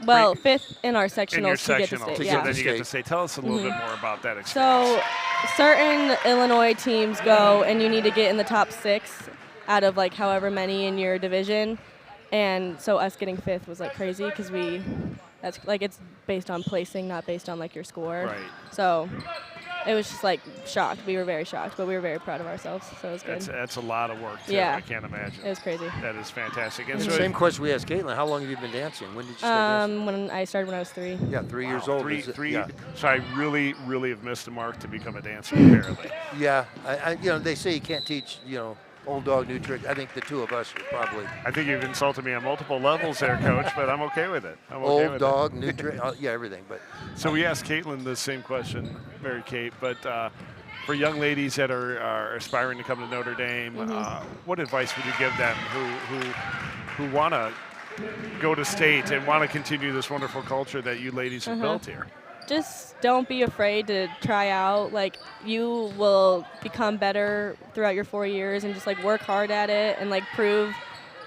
Well, Great. 5th in our sectionals In your to get to sectional, state. so Yeah. then you get to state. Tell us a little bit more about that experience. So certain Illinois teams go, and you need to get in the top 6 out of like however many in your division. And so us getting 5th was like crazy because that's like it's based on placing, not based on like your score. Right. So it was just like shocked. We were very shocked, but we were very proud of ourselves. So it was good. That's a lot of work, too. Yeah. I can't imagine. It was crazy. That is fantastic. And the so same question we asked Caitlin. How long have you been dancing? When did you start dancing? When I started when I was 3. Yeah, 3 years old. three. Yeah. So I really, really have missed the mark to become a dancer, apparently. Yeah, you know, they say you can't teach, you know, old dog new trick. I think the two of us are probably I think you've insulted me on multiple levels there, Coach, but I'm okay with it. I'm okay old with dog, new trick. Yeah, everything. But So we asked Caitlin the same question, Mary Kate, but for young ladies that are aspiring to come to Notre Dame, what advice would you give them who want to go to state and want to continue this wonderful culture that you ladies have built here? Just don't be afraid to try out. Like, you will become better throughout your 4 years, and just like work hard at it and like prove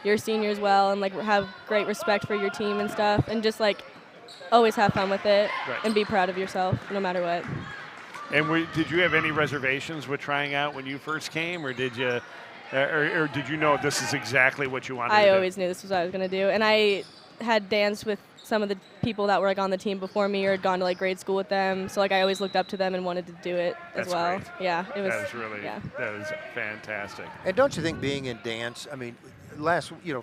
your seniors well, and like have great respect for your team and stuff, and just like always have fun with it and be proud of yourself no matter what. And did you have any reservations with trying out when you first came, or did you, or did you know this is exactly what you wanted to do? I always knew this was what I was going to do, and I had danced with some of the people that were like on the team before me, or had gone to like grade school with them. So like I always looked up to them and wanted to do it as well. Great. Yeah, it was. That is really, that is fantastic. and don't you think being in dance? I mean,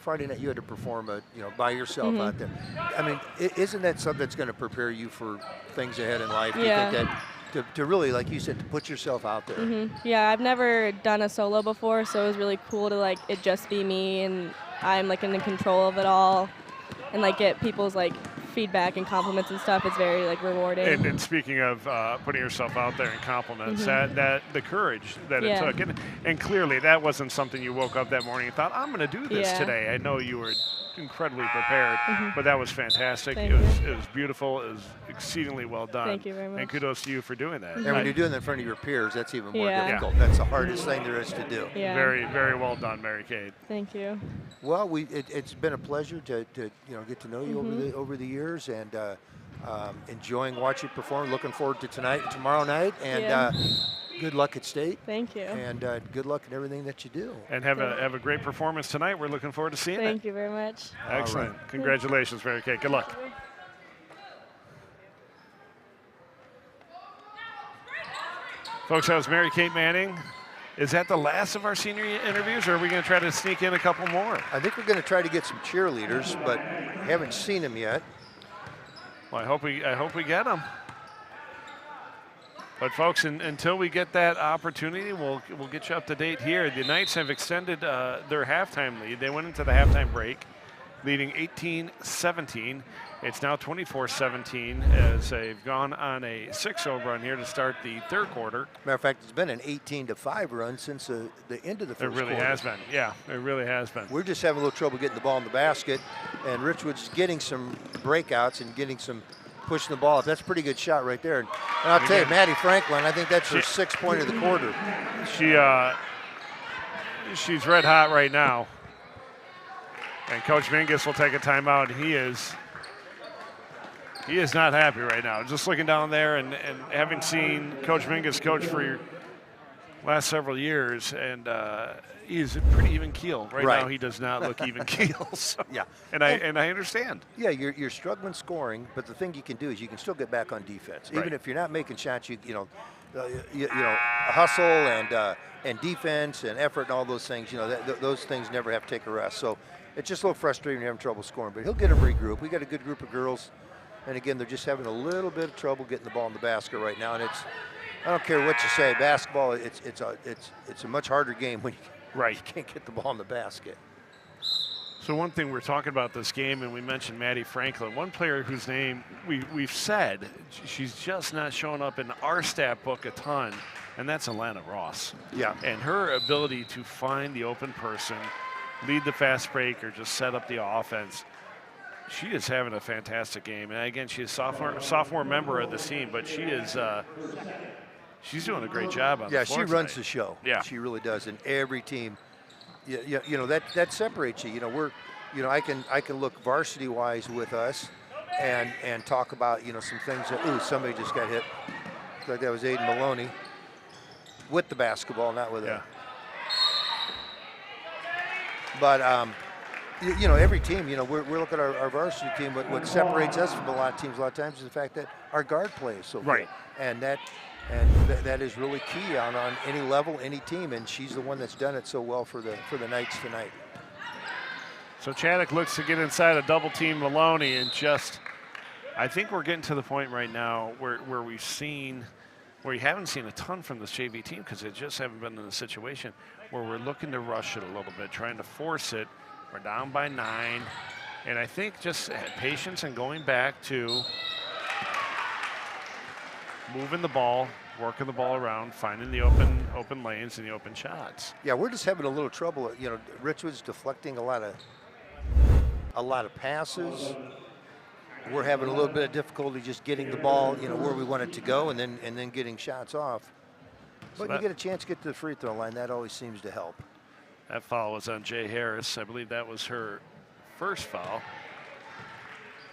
Friday night you had to perform by yourself out there. I mean, isn't that something that's going to prepare you for things ahead in life? Do you think that to really, like you said, to put yourself out there? Yeah, I've never done a solo before, so it was really cool to like it just be me, and I'm like in control of it all, and like get people's like feedback and compliments and stuff. It's very like rewarding. And speaking of putting yourself out there in compliments, that the courage that it took, and clearly that wasn't something you woke up that morning and thought, I'm going to do this today. I know you were incredibly prepared, but that was fantastic. It was beautiful. It was exceedingly well done. Thank you very much. And kudos to you for doing that. And when you're doing that in front of your peers, that's even more Yeah. difficult. That's the hardest thing there is to do. Yeah. Very, very well done, Mary Kate. Thank you. Well, it's been a pleasure to get to know you over the years, and enjoying watching you perform. Looking forward to tonight and tomorrow night, and good luck at state. Thank you. And good luck in everything that you do. And have a great performance tonight. We're looking forward to seeing it. Thank you very much. Excellent. Congratulations, Mary Kate. Good luck. Folks, that was Mary Kate Manning. Is that the last of our senior interviews, or are we going to try to sneak in a couple more? I think we're going to try to get some cheerleaders, but haven't seen them yet. Well, I hope we get them. But folks, until we get that opportunity, we'll get you up to date here. The Knights have extended their halftime lead. They went into the halftime break, leading 18-17. It's now 24-17 as they've gone on a 6-0 run here to start the third quarter. Matter of fact, it's been an 18-5 run since the end of the first quarter. It really has been. Yeah, it really has been. We're just having a little trouble getting the ball in the basket, and Richwoods is getting some breakouts and getting some pushing the ball up. That's a pretty good shot right there. And I'll tell you, Maddie Franklin, I think that's her 6th point of the quarter. She's red hot right now. And Coach Mingus will take a timeout. He is not happy right now. Just looking down there and having seen Coach Mingus coach for last several years, and he's a pretty even keel. Right now he does not look even keel. So. Yeah. And I understand. Yeah, you're struggling scoring, but the thing you can do is you can still get back on defense. Even if you're not making shots, you know, hustle and defense and effort and all those things. You know, those things never have to take a rest. So it's just a little frustrating when you're having trouble scoring, but he'll get them regroup. We got a good group of girls, and again, they're just having a little bit of trouble getting the ball in the basket right now. And I don't care what you say, basketball, it's a much harder game when you can't get the ball in the basket. So one thing we're talking about this game, and we mentioned Maddie Franklin, one player whose name we've said she's just not showing up in our stat book a ton, and that's Alana Ross. Yeah. And her ability to find the open person, lead the fast break, or just set up the offense, she is having a fantastic game. And again, she's a sophomore member of the team, but she is she's doing a great job on the floor she runs tonight. the show. Yeah. She really does. And every team, you know, that separates you. You know, I can look varsity wise with us and talk about, you know, some things that, somebody just got hit. Looks like that was Aiden Maloney with the basketball, not with it. But you know, every team, you know, we're looking at our varsity team. What separates us from a lot of teams a lot of times is the fact that our guard plays so good. And that is really key on any level, any team, and she's the one that's done it so well for the Knights tonight. So Chaddock looks to get inside a double team Maloney, and I think we're getting to the point right now where we haven't seen a ton from this JV team because they just haven't been in a situation where we're looking to rush it a little bit, trying to force it. We're down by 9, and I think just patience and going back to moving the ball, working the ball around, finding the open lanes and the open shots. Yeah, we're just having a little trouble. You know, Richwoods deflecting a lot of passes. We're having a little bit of difficulty just getting the ball, you know, where we want it to go, and then getting shots off. But you get a chance to get to the free throw line. That always seems to help. That foul was on Jay Harris. I believe that was her first foul.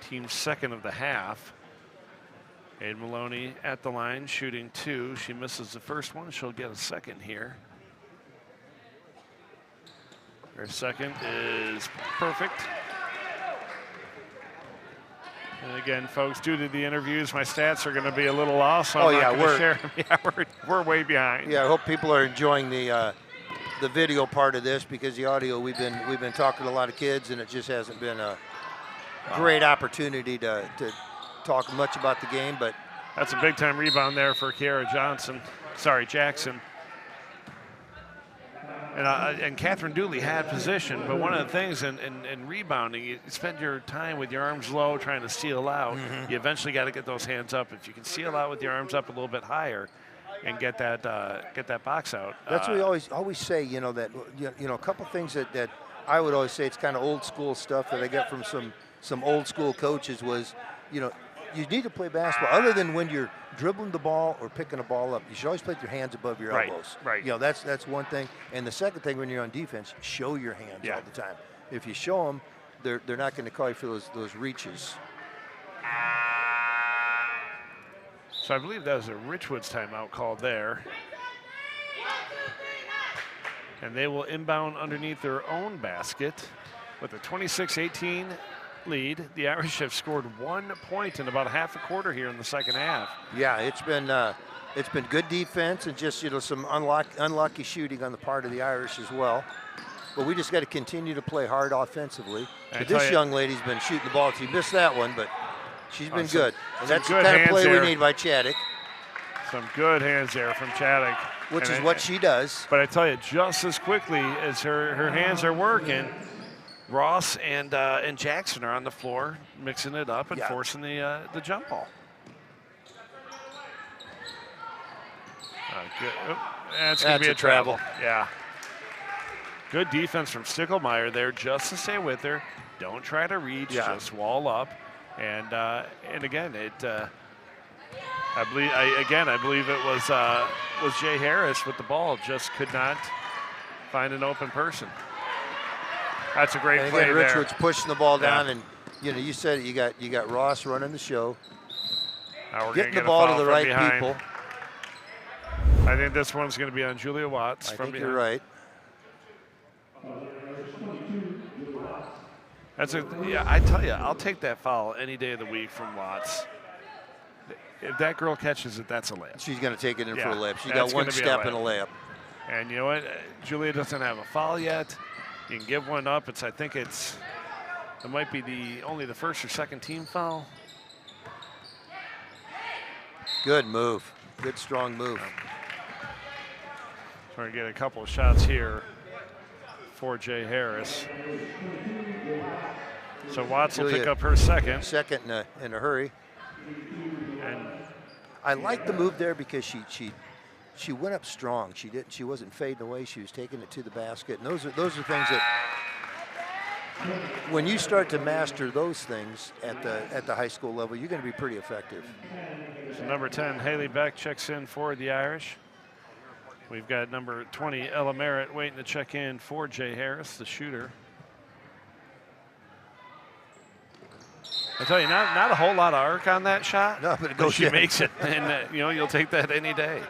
Team's second of the half. Aiden Maloney at the line, shooting 2. She misses the first one. She'll get a second here. Her second is perfect. And again, folks, due to the interviews, my stats are going to be a little off, so I'm not going to share them. Yeah, we're way behind. Yeah, I hope people are enjoying the video part of this, because the audio, we've been talking to a lot of kids, and it just hasn't been a great opportunity to talk much about the game. But that's a big time rebound there for Kiara Jackson. And Catherine Dooley had position, but one of the things in rebounding, you spend your time with your arms low trying to seal out. You eventually got to get those hands up. If you can seal out with your arms up a little bit higher and get that box out. That's what we always say, you know, that you know, a couple things that I would always say, it's kind of old school stuff that I got from some old school coaches was, you know, you need to play basketball other than when you're dribbling the ball or picking a ball up. You should always place your hands above your elbows. Right. You know, that's one thing. And the second thing, when you're on defense, show your hands all the time. If you show them, they're not going to call you for those reaches. So I believe that was a Richwoods timeout called there. And they will inbound underneath their own basket with a 26-18 lead. The Irish have scored 1 point in about half a quarter here in the second half. Yeah, it's been good defense and just, you know, some unlucky shooting on the part of the Irish as well. But we just got to continue to play hard offensively. But this young lady's been shooting the ball. She missed that one, but she's been good. And that's the kind of play we need by Chaddock. Some good hands there from Chaddock. Which is what she does. But I tell you, just as quickly as her hands are working, Ross and Jackson are on the floor, mixing it up and forcing the jump ball. Good. That's going to be a travel. Yeah. Good defense from Stickelmeyer there, just to stay with her. Don't try to reach, just wall up. And again, I believe it was Jay Harris with the ball, just could not find an open person. That's a great play there. Richwoods pushing the ball down, and you know, you said it, you got Ross running the show, getting the ball to the right people. I think this one's going to be on Julia Watts. I think you're right. I tell you, I'll take that foul any day of the week from Watts. if that girl catches it, that's a layup. She's going to take it in for a Yeah, layup. She that's got one gonna be a step and a layup. layup. And you know what? Julia doesn't have a foul yet. You can give one up. It might be only the first or second team foul. Good move. Good, strong move. Trying to get a couple of shots here for Jay Harris. So Watts will pick Julia, up her second. Second in a hurry. And I like the move there because she went up strong. She wasn't fading away. She was taking it to the basket. And those are things that when you start to master those things at the high school level, you're going to be pretty effective. So number 10, Haley Beck checks in for the Irish. We've got number 20, Ella Merritt, waiting to check in for Jay Harris, the shooter. I tell you, not a whole lot of arc on that shot. No, but it goes she in. makes it, and you'll take that any day.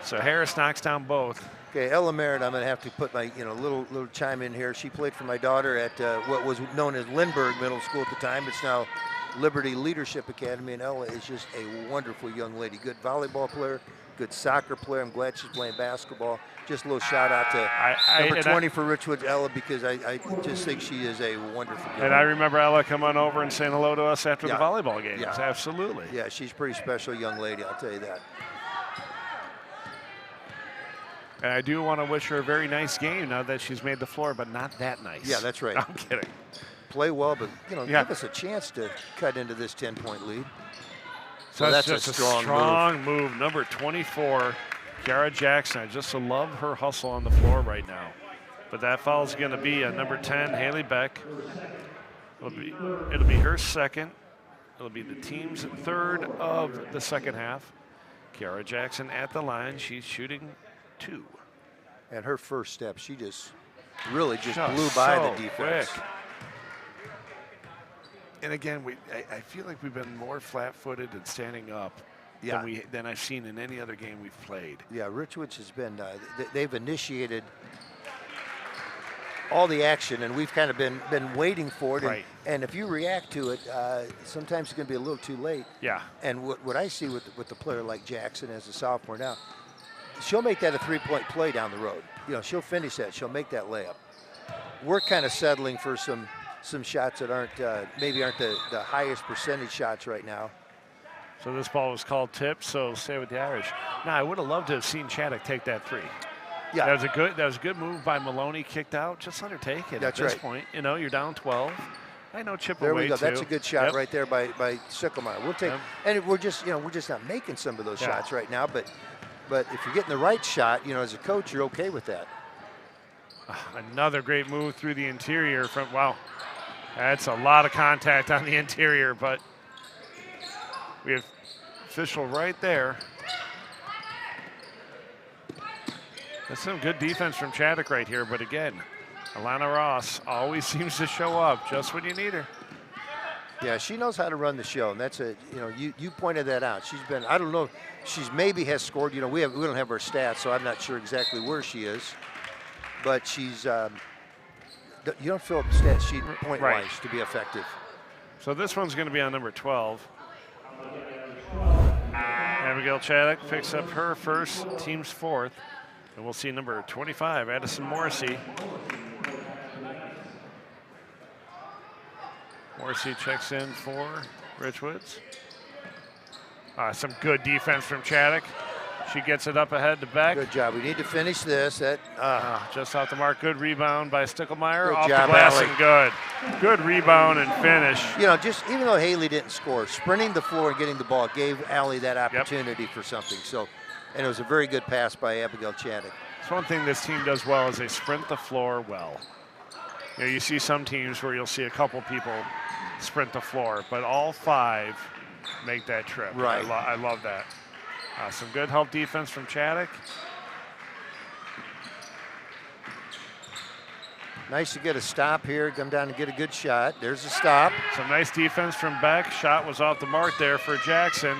So Harris knocks down both. Okay, Ella Merritt, I'm going to have to put my little chime in here. She played for my daughter at what was known as Lindbergh Middle School at the time. It's now Liberty Leadership Academy, and Ella is just a wonderful young lady. Good volleyball player, good soccer player. I'm glad she's playing basketball. Just a little shout out to number 20 for Richwoods, Ella, because I just think she is a wonderful young And I remember Ella coming over and saying hello to us after the Yeah. volleyball games. Yeah. Absolutely. Yeah, she's a pretty special young lady, I'll tell you that. And I do want to wish her a very nice game now that she's made the floor, but not that nice. Yeah, that's right. I'm kidding. Play well, but Yeah. give us a chance to cut into this 10-point lead. So that's just a strong move. Number 24, Kiara Jackson. I just love her hustle on the floor right now. But that foul is going to be a number 10, Haley Beck. It'll be her second. It'll be the team's third of the second half. Kiara Jackson at the line. She's shooting 2. And her first step, she just really just Just blew by so the defense. quick. And again, I feel like we've been more flat-footed and standing up Yeah. than I've seen in any other game we've played. Yeah, Richwoods has been, they've initiated all the action, and we've kind of been waiting for it. Right. And if you react to it, sometimes it's going to be a little too late. Yeah. And what I see with the player like Jackson as a sophomore now, she'll make that a three-point play down the road. She'll finish that. She'll make that layup. We're kind of settling for some shots that maybe aren't the highest percentage shots right now. So this ball was called tipped, so stay with the Irish. Now, I would have loved to have seen Chaddock take that 3. Yeah. That was a good move by Maloney, kicked out. Just let her take it. That's at this right. point. You're down 12. I know chip There away we go. too. That's a good shot Yep. right there by Sycamore. We'll take, Yep. and we're just not making some of those Yeah. shots right now. But if you're getting the right shot, as a coach, you're okay with that. Another great move through the interior from, wow. That's a lot of contact on the interior, but we have official right there. That's some good defense from Chaddock right here, but again, Alana Ross always seems to show up just when you need her. Yeah, she knows how to run the show, and that's you pointed that out. She's been, I don't know, she's maybe has scored. We don't have her stats, so I'm not sure exactly where she is, but she's. You don't fill up the stat sheet point-wise to be effective. So this one's going to be on number 12. Abigail Chaddock picks up her first, team's 4th. And we'll see number 25, Addison Morrissey. Morrissey checks in for Richwoods. Some good defense from Chaddock. She gets it up ahead to Beck. Good job. We need to finish this. Just off the mark. Good rebound by Sticklemeyer. Good Off job, the glass Allie. and good. Good rebound and finish. Just even though Haley didn't score, sprinting the floor and getting the ball gave Allie that opportunity for something. So, and it was a very good pass by Abigail Chaddock. It's one thing this team does well is they sprint the floor well. You see some teams where you'll see a couple people sprint the floor, but all 5 make that trip. Right. I love that. Some good help defense from Chaddock. Nice to get a stop here, come down and get a good shot. There's a stop. Some nice defense from Beck. Shot was off the mark there for Jackson.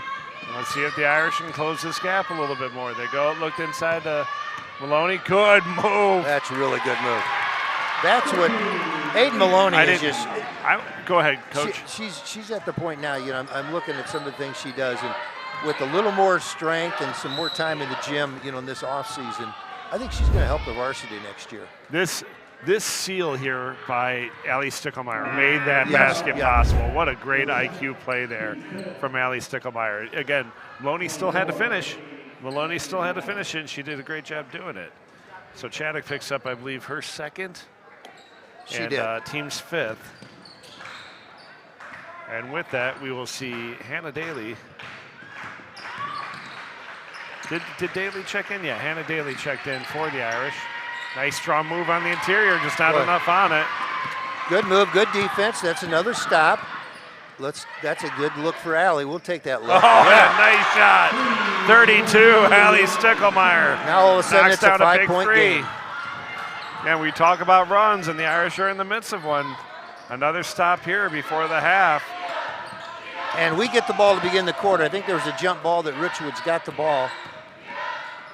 Let's see if the Irish can close this gap a little bit more. They looked inside to Maloney. Good move. That's a really good move. That's what Aiden Maloney is just. Go ahead, Coach. She's at the point now. You know, I'm looking at some of the things she does, and with a little more strength and some more time in the gym, you know, in this off season, I think she's going to help the varsity next year. This seal here by Allie Stickelmeyer made that basket possible. What a great IQ play there from Allie Stickelmeyer. Again, Maloney still had to finish. Maloney still had to finish it, and she did a great job doing it. So Chaddock picks up, I believe, her second. She did. Team's fifth. And with that, we will see Hannah Daly. Did Daly check in? Yeah, Hannah Daly checked in for the Irish. Nice strong move on the interior, just not enough on it. Good move, good defense. That's another stop. That's a good look for Allie. We'll take that look. Oh, yeah. Nice shot. 32, Allie Stickelmeyer. Now all of a sudden it's a 5-point game. And we talk about runs, and the Irish are in the midst of one. Another stop here before the half. And we get the ball to begin the quarter. I think there was a jump ball that Richwoods got the ball.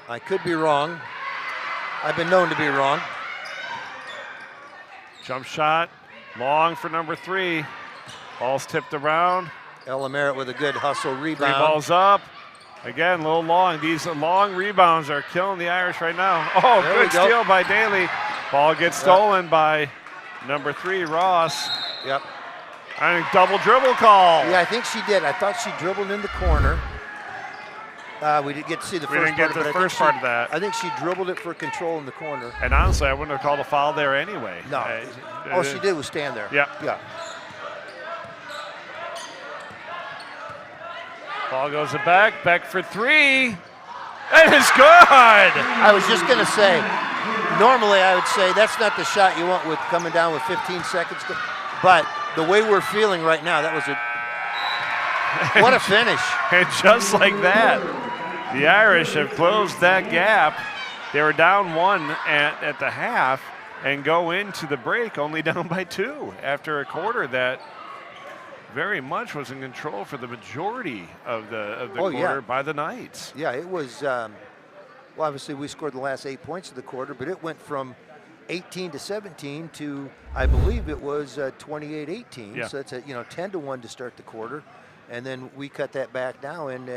I could be wrong. I've been known to be wrong. Jump shot, long for number 3. Ball's tipped around. Ella Merritt with a good hustle rebound. 3 balls up. Again, a little long. These long rebounds are killing the Irish right now. Oh, there good steal by Daly. Ball gets stolen by number 3, Ross. Yep. I think double dribble call. Yeah, I think she did. I thought she dribbled in the corner. We didn't get to see the first part. We didn't get the first part of that. I think she dribbled it for control in the corner. And honestly, I wouldn't have called a foul there anyway. No. All she did was stand there. Yeah. Yeah. Ball goes to Beck. Beck for 3. And it's good. I was just going to say, normally I would say that's not the shot you want with coming down with 15 seconds. But the way we're feeling right now, that was what a finish. And just like that, the Irish have closed that gap. They were down 1 at the half and go into the break only down by 2 after a quarter that very much was in control for the majority of the quarter by the Knights. Yeah, it was, well, obviously we scored the last 8 points of the quarter, but it went from 18-17 to, I believe it was 28-18. Yeah. So it's 10-1 to start the quarter. And then we cut that back now and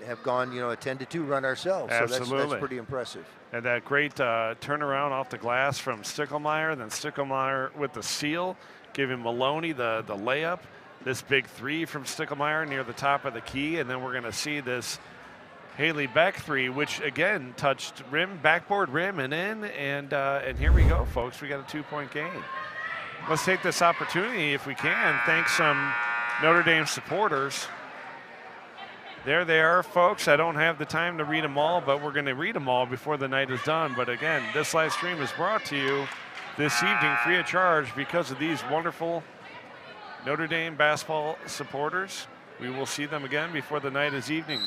have gone, a 10-2 run ourselves. Absolutely. So that's pretty impressive. And that great turnaround off the glass from Stickelmeyer, then Stickelmeyer with the seal, giving Maloney the layup. This big 3 from Stickelmeyer near the top of the key, and then we're going to see this Haley Beck 3, which again touched rim, backboard rim, and in, and here we go, folks. We got a 2-point game. Let's take this opportunity, if we can, thank some Notre Dame supporters. There they are, folks. I don't have the time to read them all, but we're going to read them all before the night is done. But again, this live stream is brought to you this evening free of charge because of these wonderful Notre Dame basketball supporters. We will see them again before the night is evening.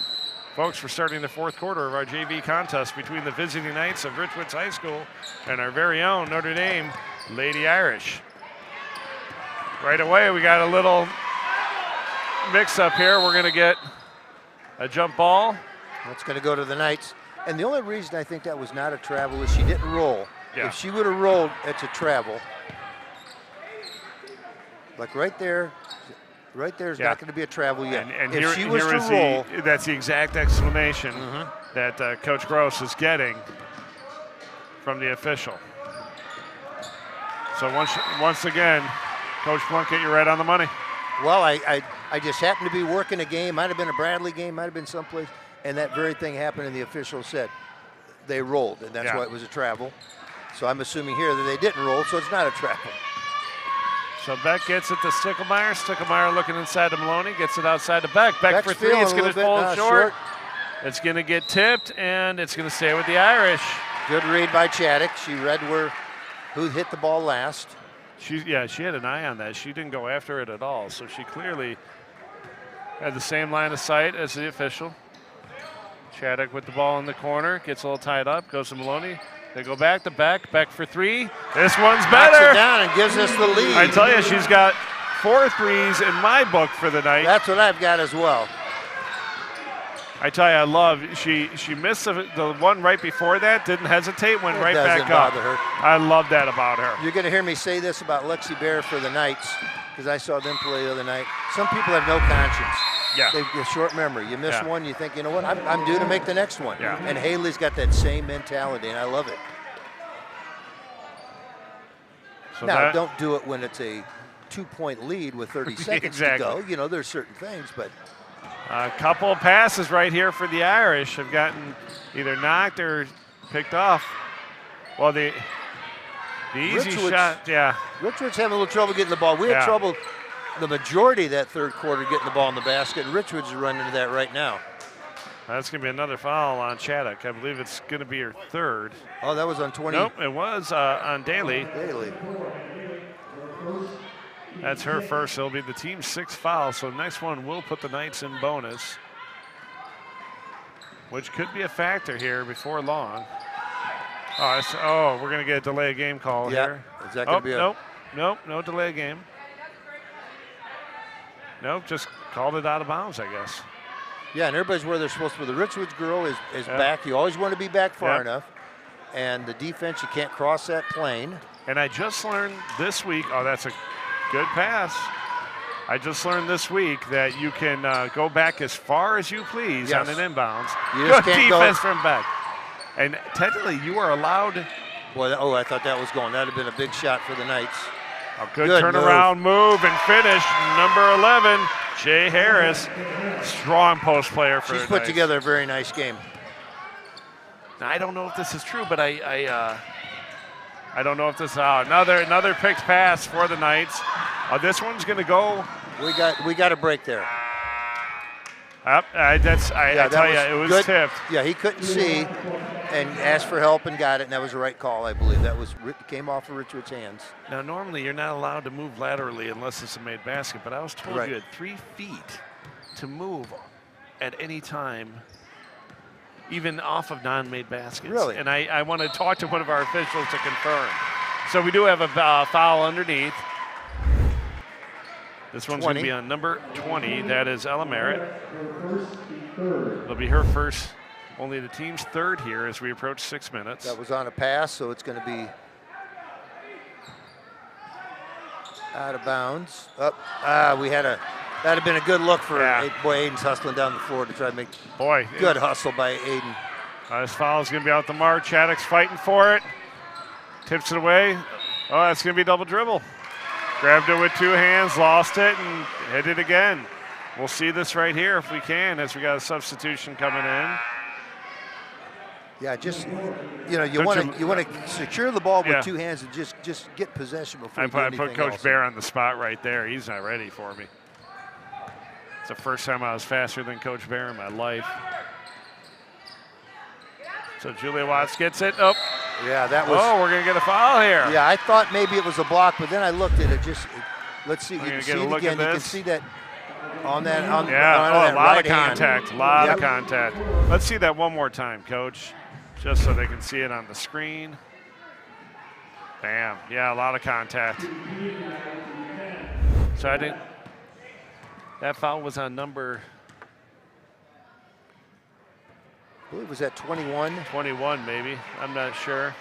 Folks, we're starting the 4th quarter of our JV contest between the visiting Knights of Richwoods High School and our very own Notre Dame Lady Irish. Right away, we got a little mix-up here. We're going to get a jump ball. That's going to go to the Knights. And the only reason I think that was not a travel is she didn't roll. Yeah. If she would have rolled, it's a travel. Like right there is not going to be a travel yet. And if here, she was here to is roll, that's the exact explanation that Coach Gross is getting from the official. So once again, Coach Plunkett, you're right on the money. Well, I just happened to be working a game. Might have been a Bradley game, might have been someplace, and that very thing happened, and the official said they rolled, and that's why it was a travel. So I'm assuming here that they didn't roll, so it's not a travel. So Beck gets it to Stickelmeyer. Stickelmeyer looking inside to Maloney, gets it outside to Beck. Beck Beck's for 3, it's going to fall short. short. It's going to get tipped, and it's going to stay with the Irish. Good read by Chaddock. She read who hit the ball last. She had an eye on that. She didn't go after it at all, so she clearly had the same line of sight as the official. Chaddock with the ball in the corner, gets a little tied up, goes to Maloney. They go back to Beck. Beck for 3. This one's better. Knocks it down and gives us the lead. I tell you, she's got 4 threes in my book for the night. That's what I've got as well. I tell you, I love, she missed the one right before that, didn't hesitate, went right back up. Doesn't bother her. I love that about her. You're going to hear me say this about Lexi Bear for the Knights, because I saw them play the other night. Some people have no conscience. Yeah. They've got short memory. You miss one, you think, you know what, I'm due to make the next one. Yeah. And Haley's got that same mentality, and I love it. So Now, don't do it when it's a 2-point lead with 30 seconds to go. You know, there's certain things, but. A couple of passes right here for the Irish have gotten either knocked or picked off. Well, the easy shot, Richwoods having a little trouble getting the ball. We had trouble the majority of that third quarter getting the ball in the basket, and Richwoods is running into that right now. That's going to be another foul on Chaddock. I believe it's going to be her third. Oh, that was on 20. Nope, it was on Daly. Daly. That's her first. It'll be the team's 6th foul, so the next one will put the Knights in bonus, which could be a factor here before long. Oh, we're going to get a delay of game call here. Is that going to be a... Nope, no delay of game. Nope, just called it out of bounds, I guess. Yeah, and everybody's where they're supposed to be. The Richwoods girl is back. You always want to be back far enough. And the defense, you can't cross that plane. And I just learned this week, that's a good pass. I just learned this week that you can go back as far as you please on an inbounds. You just good defense from back. And technically, you are allowed. Boy, I thought that was going. That would have been a big shot for the Knights. A good turnaround move and finish. Number 11, Jay Harris, strong post player for the Knights. She's put together a very nice game. Now, I don't know if this is true, but I don't know if this is another picked pass for the Knights. This one's going to go. We got a break there. I tell you, it was good. tipped. Yeah, he couldn't see and asked for help and got it, and that was the right call, I believe. That came off of Richwood's hands. Now, normally you're not allowed to move laterally unless it's a made basket, but I was told you had 3 feet to move at any time, even off of non-made baskets. Really? And I want to talk to one of our officials to confirm. So we do have a foul underneath. This one's going to be on number 20. That is Ella Merritt. It'll be her first, only the team's 3rd here as we approach 6 minutes. That was on a pass, so it's going to be out of bounds. That'd have been a good look for boy. Aiden's hustling down the floor to try to make good hustle by Aiden. This foul is going to be out the mark. Chaddock's fighting for it. Tips it away. Oh, that's going to be double dribble. Grabbed it with 2 hands, lost it, and hit it again. We'll see this right here if we can, as we got a substitution coming in. Yeah, just you want to secure the ball with 2 hands and just get possession before you do anything put Coach else. Bear on the spot right there. He's not ready for me. It's the first time I was faster than Coach Bear in my life. So Julia Watts gets it. Oh. Yeah, that was. Oh, we're going to get a foul here. Yeah, I thought maybe it was a block, but then I looked at it. Let's see. You can see it again. You can see that on that. A lot of contact. A lot of contact. Let's see that one more time, Coach, just so they can see it on the screen. Bam. Yeah, a lot of contact. So I didn't. That foul was on number. I believe it was at 21. 21, maybe. I'm not sure.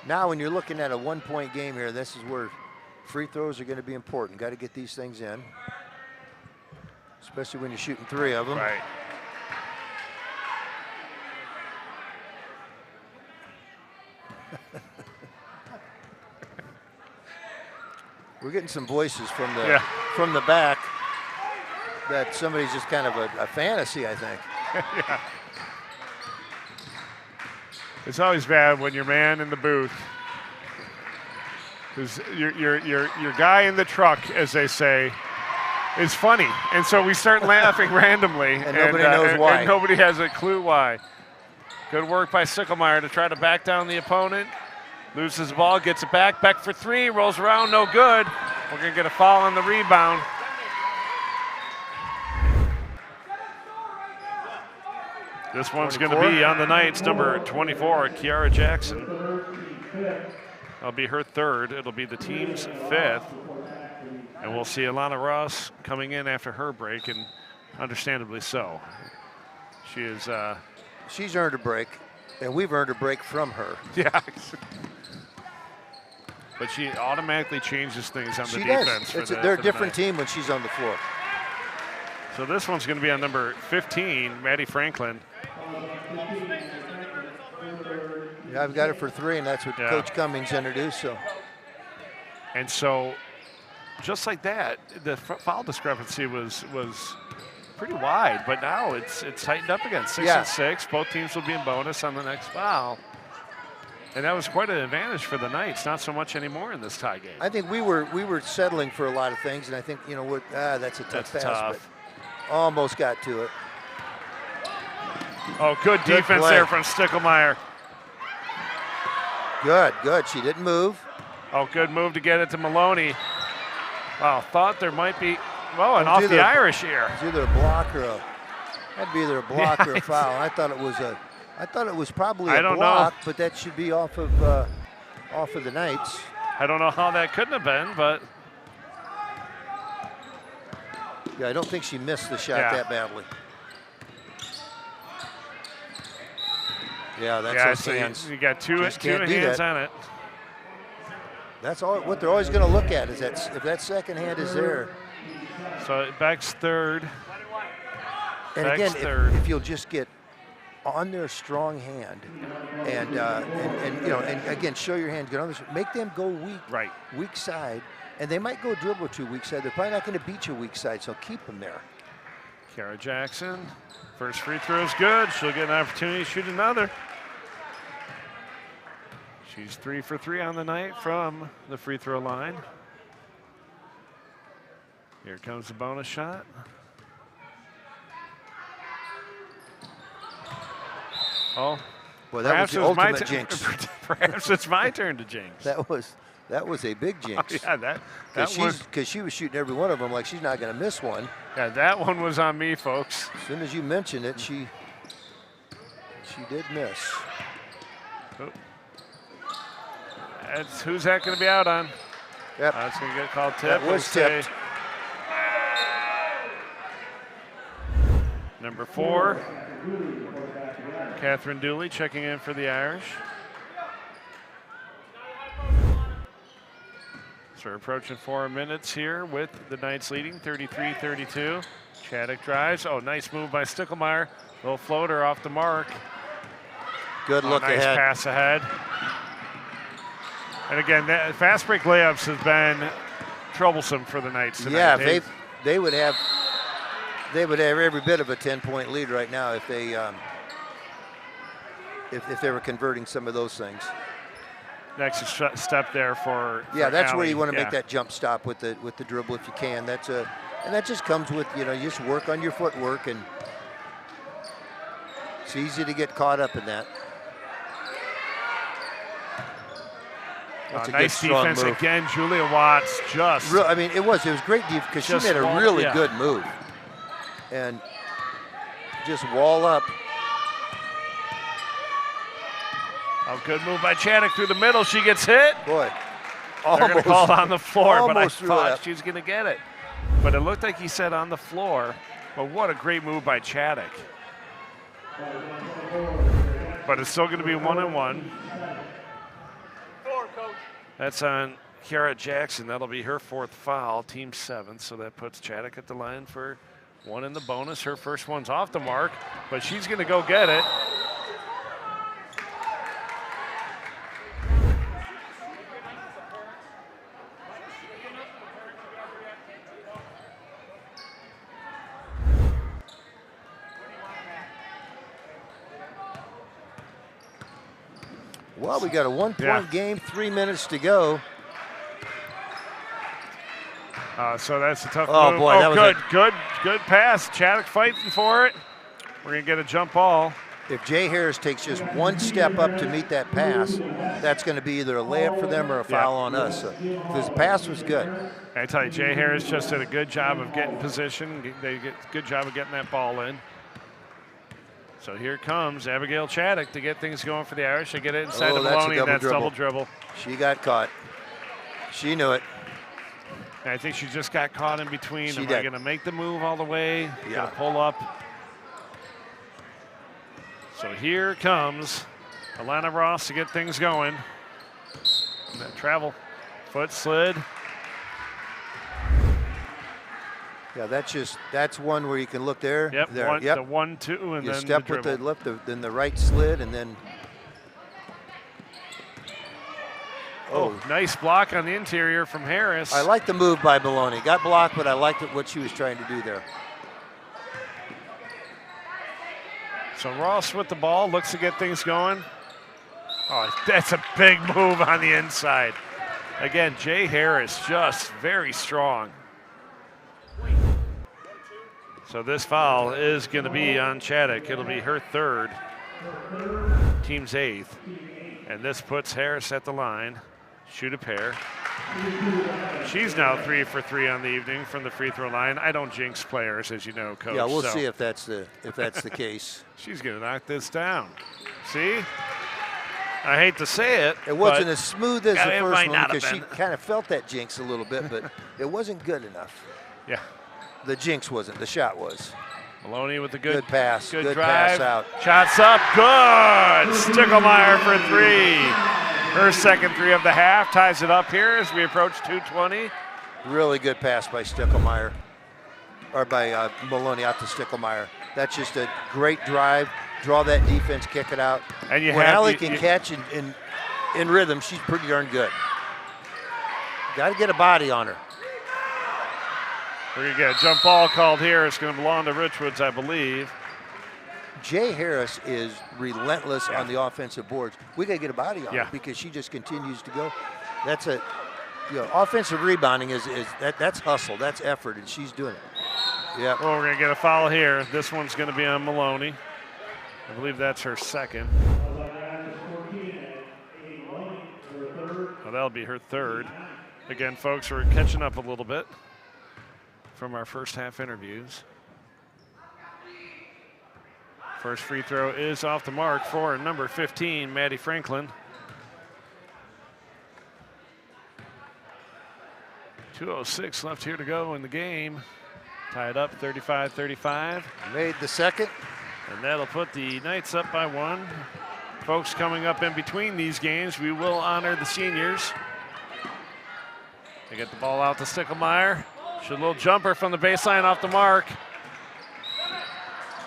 Now, when you're looking at a 1-point game here, this is where free throws are going to be important. Got to get these things in, especially when you're shooting 3 of them. Right. We're getting some voices from the back that somebody's just kind of a fantasy, I think. Yeah. It's always bad when your man in the booth, because your guy in the truck, as they say, is funny, and so we start laughing randomly, and nobody knows why. And nobody has a clue why. Good work by Sicklemeyer to try to back down the opponent. Loses the ball, gets it back. Beck for 3, rolls around, no good. We're gonna get a foul on the rebound. This one's going to be on the Knights, number 24, Kiara Jackson. That'll be her 3rd. It'll be the team's 5th. And we'll see Alana Ross coming in after her break, and understandably so. She is. She's earned a break, and we've earned a break from her. Yeah. But she automatically changes things on the She defense. does. They're a different team when she's on the floor. So this one's going to be on number 15, Maddie Franklin. Yeah, I've got it for 3, and that's what Coach Cummings introduced. So. And so, just like that, the foul discrepancy was pretty wide, but now it's tightened up again. 6 and 6. Both teams will be in bonus on the next foul. And that was quite an advantage for the Knights. Not so much anymore in this tie game. I think we were settling for a lot of things, and I think that's a tough pass. Tough. But almost got to it. Oh, good defense there from Stickelmeyer. Good. She didn't move. Oh, good move to get it to Maloney. Wow, thought there might be, an off the Irish here. It's either a block or that'd be either a block or a foul. I thought it was probably a block, but that should be off of the Knights. I don't know how that couldn't have been, but. Yeah, I don't think she missed the shot that badly. Yeah, that's those hands. You got two hands on it. That's all. What they're always going to look at is that if that second hand is there. So Beck's third. And Beck's again, third. if you'll just get on their strong hand, and again show your hand, get on this, make them go weak side, and they might go dribble to weak side. They're probably not going to beat you weak side, so keep them there. Kara Jackson, first free throw is good. She'll get an opportunity to shoot another. She's 3 for 3 on the night from the free throw line. Here comes the bonus shot. Oh, well, that was the ultimate jinx. Perhaps it's my turn to jinx. That was a big jinx. Oh, yeah, because she was shooting every one of them like she's not going to miss one. Yeah, that one was on me, folks. As soon as you mentioned it, she did miss. Oh. Who's that going to be out on? Yep. That's going to get called tip. That was tipped. Number 4, Catherine Dooley checking in for the Irish. So we're approaching 4 minutes here with the Knights leading 33-32. Chaddock drives. Oh, nice move by Stickelmeyer. Little floater off the mark. Good look nice ahead. Pass ahead. And again, fast break layups has been troublesome for the Knights tonight. Yeah, they would have every bit of a 10-point lead right now if they were converting some of those things. Next step there for that's Allie. where you want to make that jump stop with the dribble if you can. And that just comes with you just work on your footwork, and it's easy to get caught up in that. That's a nice good, strong defense move. again. Julia Watts just. I mean, it was great defense because she made a really good move, and just wall up. Oh, good move by Chaddock through the middle. She gets hit. Boy, they're going to call it on the floor, but I thought she was going to get it. But it looked like he said on the floor. But what a great move by Chaddock. But it's still going to be 1-1. That's on Kiara Jackson. That'll be her 4th foul, team 7th. So that puts Chaddock at the line for 1 in the bonus. Her first one's off the mark, but she's going to go get it. Well, we got a 1-point game, 3 minutes to go. So that's a tough move. Boy, that was good pass. Chaddock fighting for it. We're going to get a jump ball. If Jay Harris takes just one step up to meet that pass, that's going to be either a layup for them or a foul on us. So, because the pass was good. I tell you, Jay Harris just did a good job of getting position. They did a good job of getting that ball in. So here comes Abigail Chaddock to get things going for the Irish. They get it inside the Maloney, and that's double dribble. She got caught. She knew it. And I think she just got caught in between. Am I going to make the move all the way? Going to pull up. So here comes Alana Ross to get things going. And that travel foot slid. Yeah, that's one where you can look there. Yep, there. one, Yep. the 1-2, and You then step the with the dribble. left, then the right slid, and then. Oh, nice block on the interior from Harris. I like the move by Maloney. Got blocked, but I liked what she was trying to do there. So Ross with the ball, looks to get things going. Oh, that's a big move on the inside. Again, Jay Harris just very strong. So this foul is going to be on Chaddock. It'll be her third, team's 8th. And this puts Harris at the line. Shoot a pair. She's now 3 for 3 on the evening from the free throw line. I don't jinx players, as you know, Coach. Yeah, we'll so see if that's the case. she's going to knock this down. See? I hate to say it. It wasn't but as smooth as the it first might one not have because she been. kind of felt that jinx a little bit, but it wasn't good enough. Yeah. The jinx wasn't. The shot was. Maloney with the good pass. Good Good drive. pass out. Shots up. Good. Stickelmeyer for 3. Her second 3 of the half ties it up here as we approach 2:20. Really good pass by Stickelmeyer, or by Maloney out to Stickelmeyer. That's just a great drive. Draw that defense, kick it out. And you when have Allie you- can you- catch in rhythm, she's pretty darn good. Got to get a body on her. We're going to get a jump ball called here. It's going to belong to Richwoods, I believe. Jay Harris is relentless on the offensive boards. We got to get a body on Yeah. her because she just continues to go. That's offensive rebounding that's hustle, that's effort, and she's doing it. Yeah. Oh, we're going to get a foul here. This one's going to be on Maloney. I believe that's her second. Oh, that'll be her third. Again, folks, we're catching up a little bit from our first half interviews. First free throw is off the mark for number 15, Maddie Franklin. 2:06 left here to go in the game. Tied up 35-35. Made the second. And that'll put the Knights up by 1. Folks, coming up in between these games, we will honor the seniors. They get the ball out to Stickelmeyer. Shoot a little jumper from the baseline off the mark.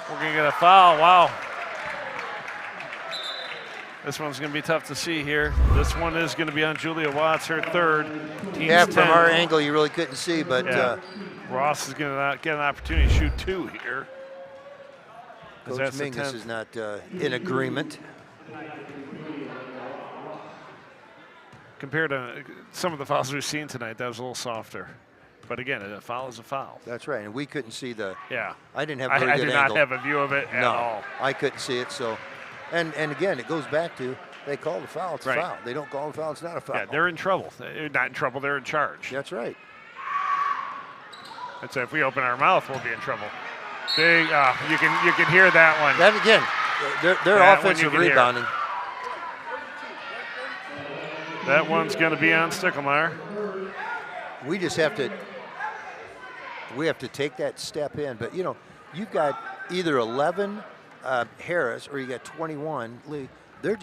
We're going to get a foul. Wow. This one's going to be tough to see here. This one is going to be on Julia Watts, her third. Team's Yeah, from 10. our angle, you really couldn't see, but Yeah. Ross is going to get an opportunity to shoot 2 here. 'Cause Coach that's the Mingus 10th. is not in agreement. Compared to some of the fouls we've seen tonight, that was a little softer. But again, a foul is a foul. That's right, and we couldn't see the. Yeah. I didn't have I a very good did angle. not have a view of it at all. I couldn't see it. So, and again, it goes back to they call the foul. It's Right. a foul. They don't call the foul. It's not a foul. Yeah, they're in trouble. They're not in trouble. They're in charge. That's right. And so if we open our mouth, we'll be in trouble. Big. You can hear that one. That again, their That one offensive you can hear. rebounding. That one's going to be on Stickelmeyer. We just have to. We have to take that step in. But you know, you've got either 11 Harris or you got 21 Lee. They're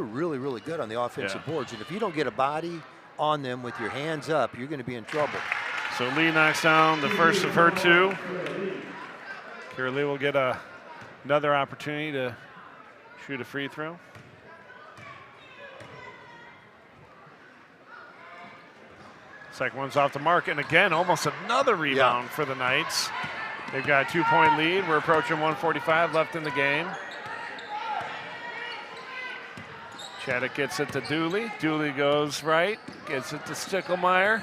really, really good on the offensive boards. And if you don't get a body on them with your hands up, you're going to be in trouble. So Lee knocks down the first of her 2. Kira Lee will get another opportunity to shoot a free throw. Second one's off the mark, and again, almost another rebound for the Knights. They've got a 2-point lead. We're approaching 1:45 left in the game. Chaddock gets it to Dooley. Dooley goes right, gets it to Stickelmeyer.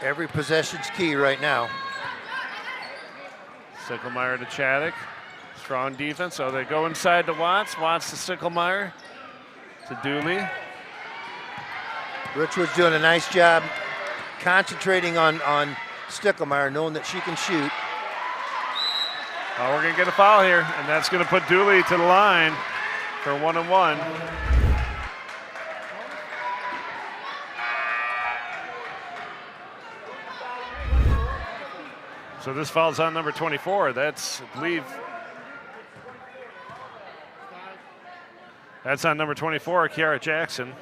Every possession's key right now. Stickelmeyer to Chaddock. Strong defense, so they go inside to Watts. Watts to Stickelmeyer. To Dooley. Richwood's doing a nice job concentrating on Stickelmeyer, knowing that she can shoot. Oh, we're going to get a foul here, and that's going to put Dooley to the line for 1-and-1. So this foul's on number 24. That's, I believe, That's on number 24, Kiara Jackson.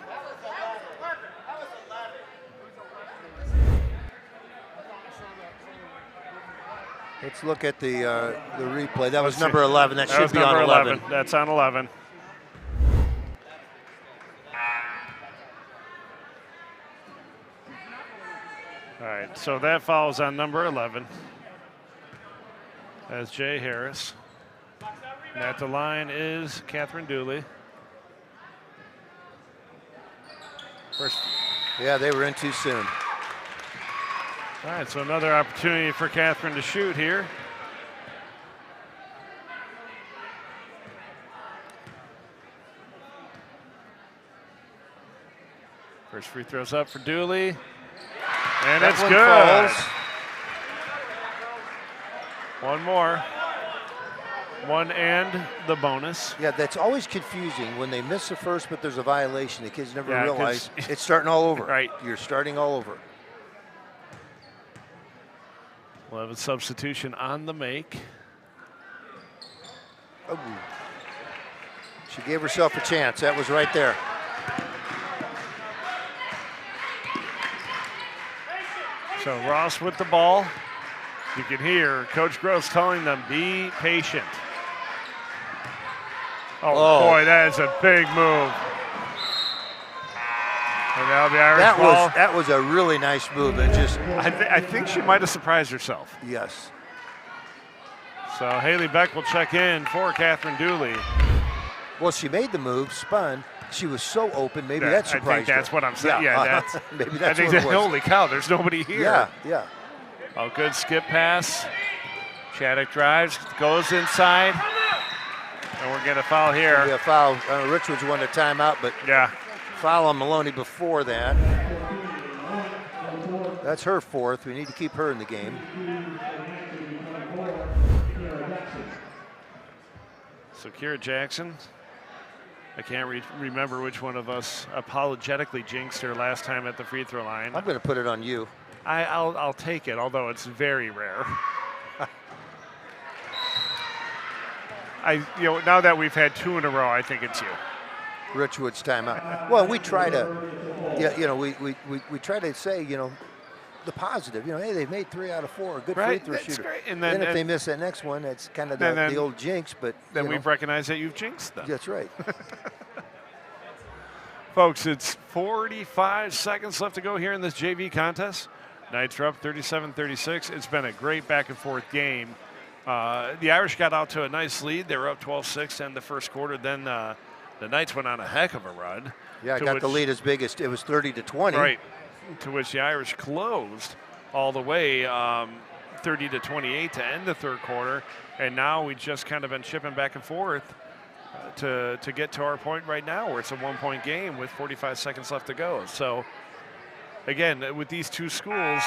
Let's look at the replay. That was number 11. That should be number on 11. That's on 11. All right, so that falls on number 11. As Jay Harris. And at the line is Catherine Dooley. First. Yeah, they were in too soon. All right, so another opportunity for Catherine to shoot here. First free throw's up for Dooley. And That it's one good. falls. One more. One and the bonus. Yeah, that's always confusing when they miss the first, but there's a violation. The kids never Yeah, 'cause- realize it's starting all over. Right. You're starting all over. We'll have a substitution on the make. Oh. She gave herself a chance. That was right there. So Ross with the ball. You can hear Coach Gross telling them, be patient. Oh, boy, that is a big move. And now the Irish ball. That was a really nice move. It just I think she might have surprised herself. yes. So Haley Beck will check in for Catherine Dooley. Well, she made the move, spun. She was so open. Maybe Yeah, that I surprised think that's her. what I'm saying. Yeah, that's. maybe I that's think what it was. holy cow, there's nobody here. Yeah, yeah. Oh, good skip pass. Chaddock drives, goes inside. And we're getting a foul here. Be a foul. Richwoods won a timeout, but Yeah. foul on Maloney before that. That's her fourth. We need to keep her in the game. So Kiera Jackson, I can't remember which one of us apologetically jinxed her last time at the free throw line. I'm going to put it on you. I'll take it, although it's very rare. Now that we've had two in a row, I think it's you. Richwoods timeout. Well, we try to, we try to say, the positive. Hey, they've made 3 out of 4. Good Right, free throw that's shooter. great. And then then if they miss that next one, that's kind of then the old jinx. But Then we've recognized that you've jinxed them. That's right. Folks, it's 45 seconds left to go here in this JV contest. Knights are up 37-36. It's been a great back and forth game. The Irish got out to a nice lead. They were up 12-6 in the first quarter. Then the Knights went on a heck of a run. Yeah, got the lead as big as it was 30-20. Right. To which the Irish closed all the way 30-28 to end the third quarter. And now we just kind of been shipping back and forth to get to our point right now where it's a 1-point game with 45 seconds left to go. So, again, with these two schools,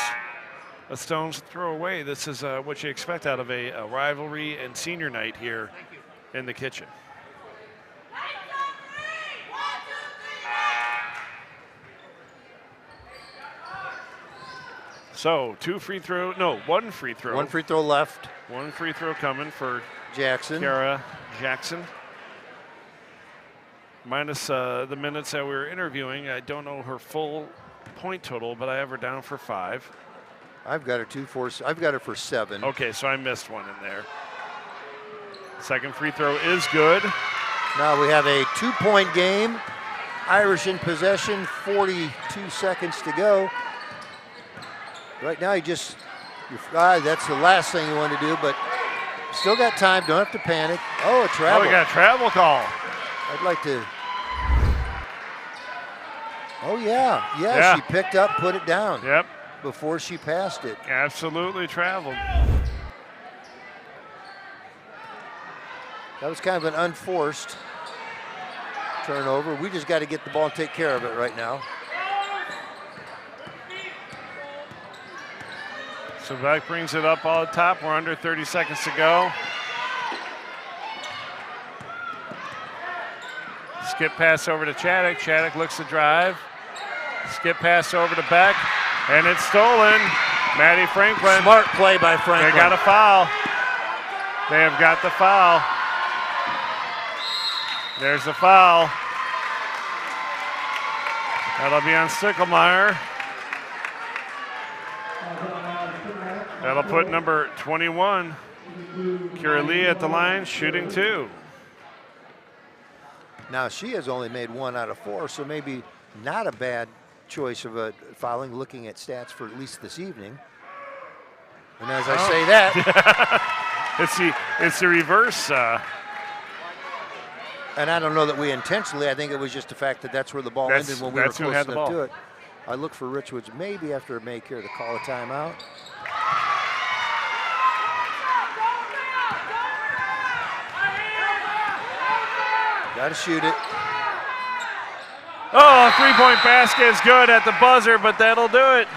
a stone's throw away. This is what you expect out of a rivalry and senior night here in the kitchen. So, one free throw. One free throw left. One free throw coming for Jackson. Kiara Jackson. Minus the minutes that we were interviewing. I don't know her full point total, but I have her down for 5. I've got her I've got her for 7. Okay, so I missed one in there. Second free throw is good. Now we have a 2-point game. Irish in possession, 42 seconds to go. Right now, that's the last thing you want to do, but still got time. Don't have to panic. Oh, a travel. Oh, we got a travel call. I'd like to. Oh, yeah. She picked up, put it down. Yep. Before she passed it. Absolutely traveled. That was kind of an unforced turnover. We just got to get the ball and take care of it right now. So Beck brings it up all the top. We're under 30 seconds to go. Skip pass over to Chaddock. Chaddock looks to drive. Skip pass over to Beck. And it's stolen. Maddie Franklin. Smart play by Franklin. They got a foul. They have got the foul. There's the foul. That'll be on Sticklemeyer. That'll put number 21, Kira Lee, at the line, shooting 2. Now she has only made 1 out of 4, so maybe not a bad choice of a fouling, looking at stats for at least this evening. And as I say that, it's the reverse. And I don't know that we intentionally. I think it was just the fact that that's where the ball ended when we were close enough to it. I look for Richwoods maybe after a make here to call a timeout. Got to shoot it. Oh, three-point basket is good at the buzzer, but that'll do it.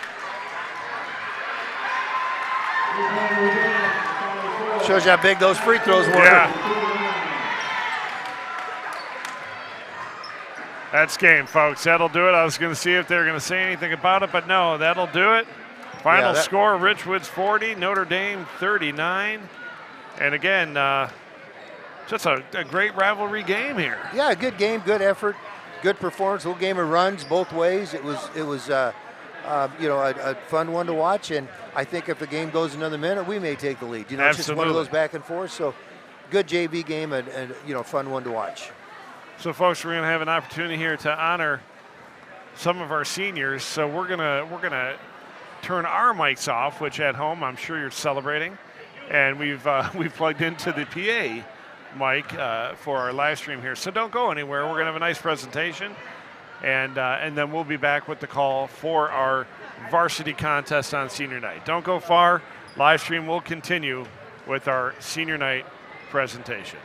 Shows you how big those free throws were. Yeah. That's game, folks. That'll do it. I was going to see if they were going to say anything about it, but no, that'll do it. Final score, Richwoods 40, Notre Dame 39. And again, just a great rivalry game here. Yeah, good game, good effort, good performance. Little game of runs both ways. It was a fun one to watch. And I think if the game goes another minute, we may take the lead. It's just one of those back and forth. So good JV game and fun one to watch. So, folks, we're going to have an opportunity here to honor some of our seniors. So we're gonna turn our mics off, which at home I'm sure you're celebrating, and we've plugged into the PA mic for our live stream here. So don't go anywhere. We're going to have a nice presentation, and then we'll be back with the call for our varsity contest on senior night. Don't go far. Live stream will continue with our senior night presentation.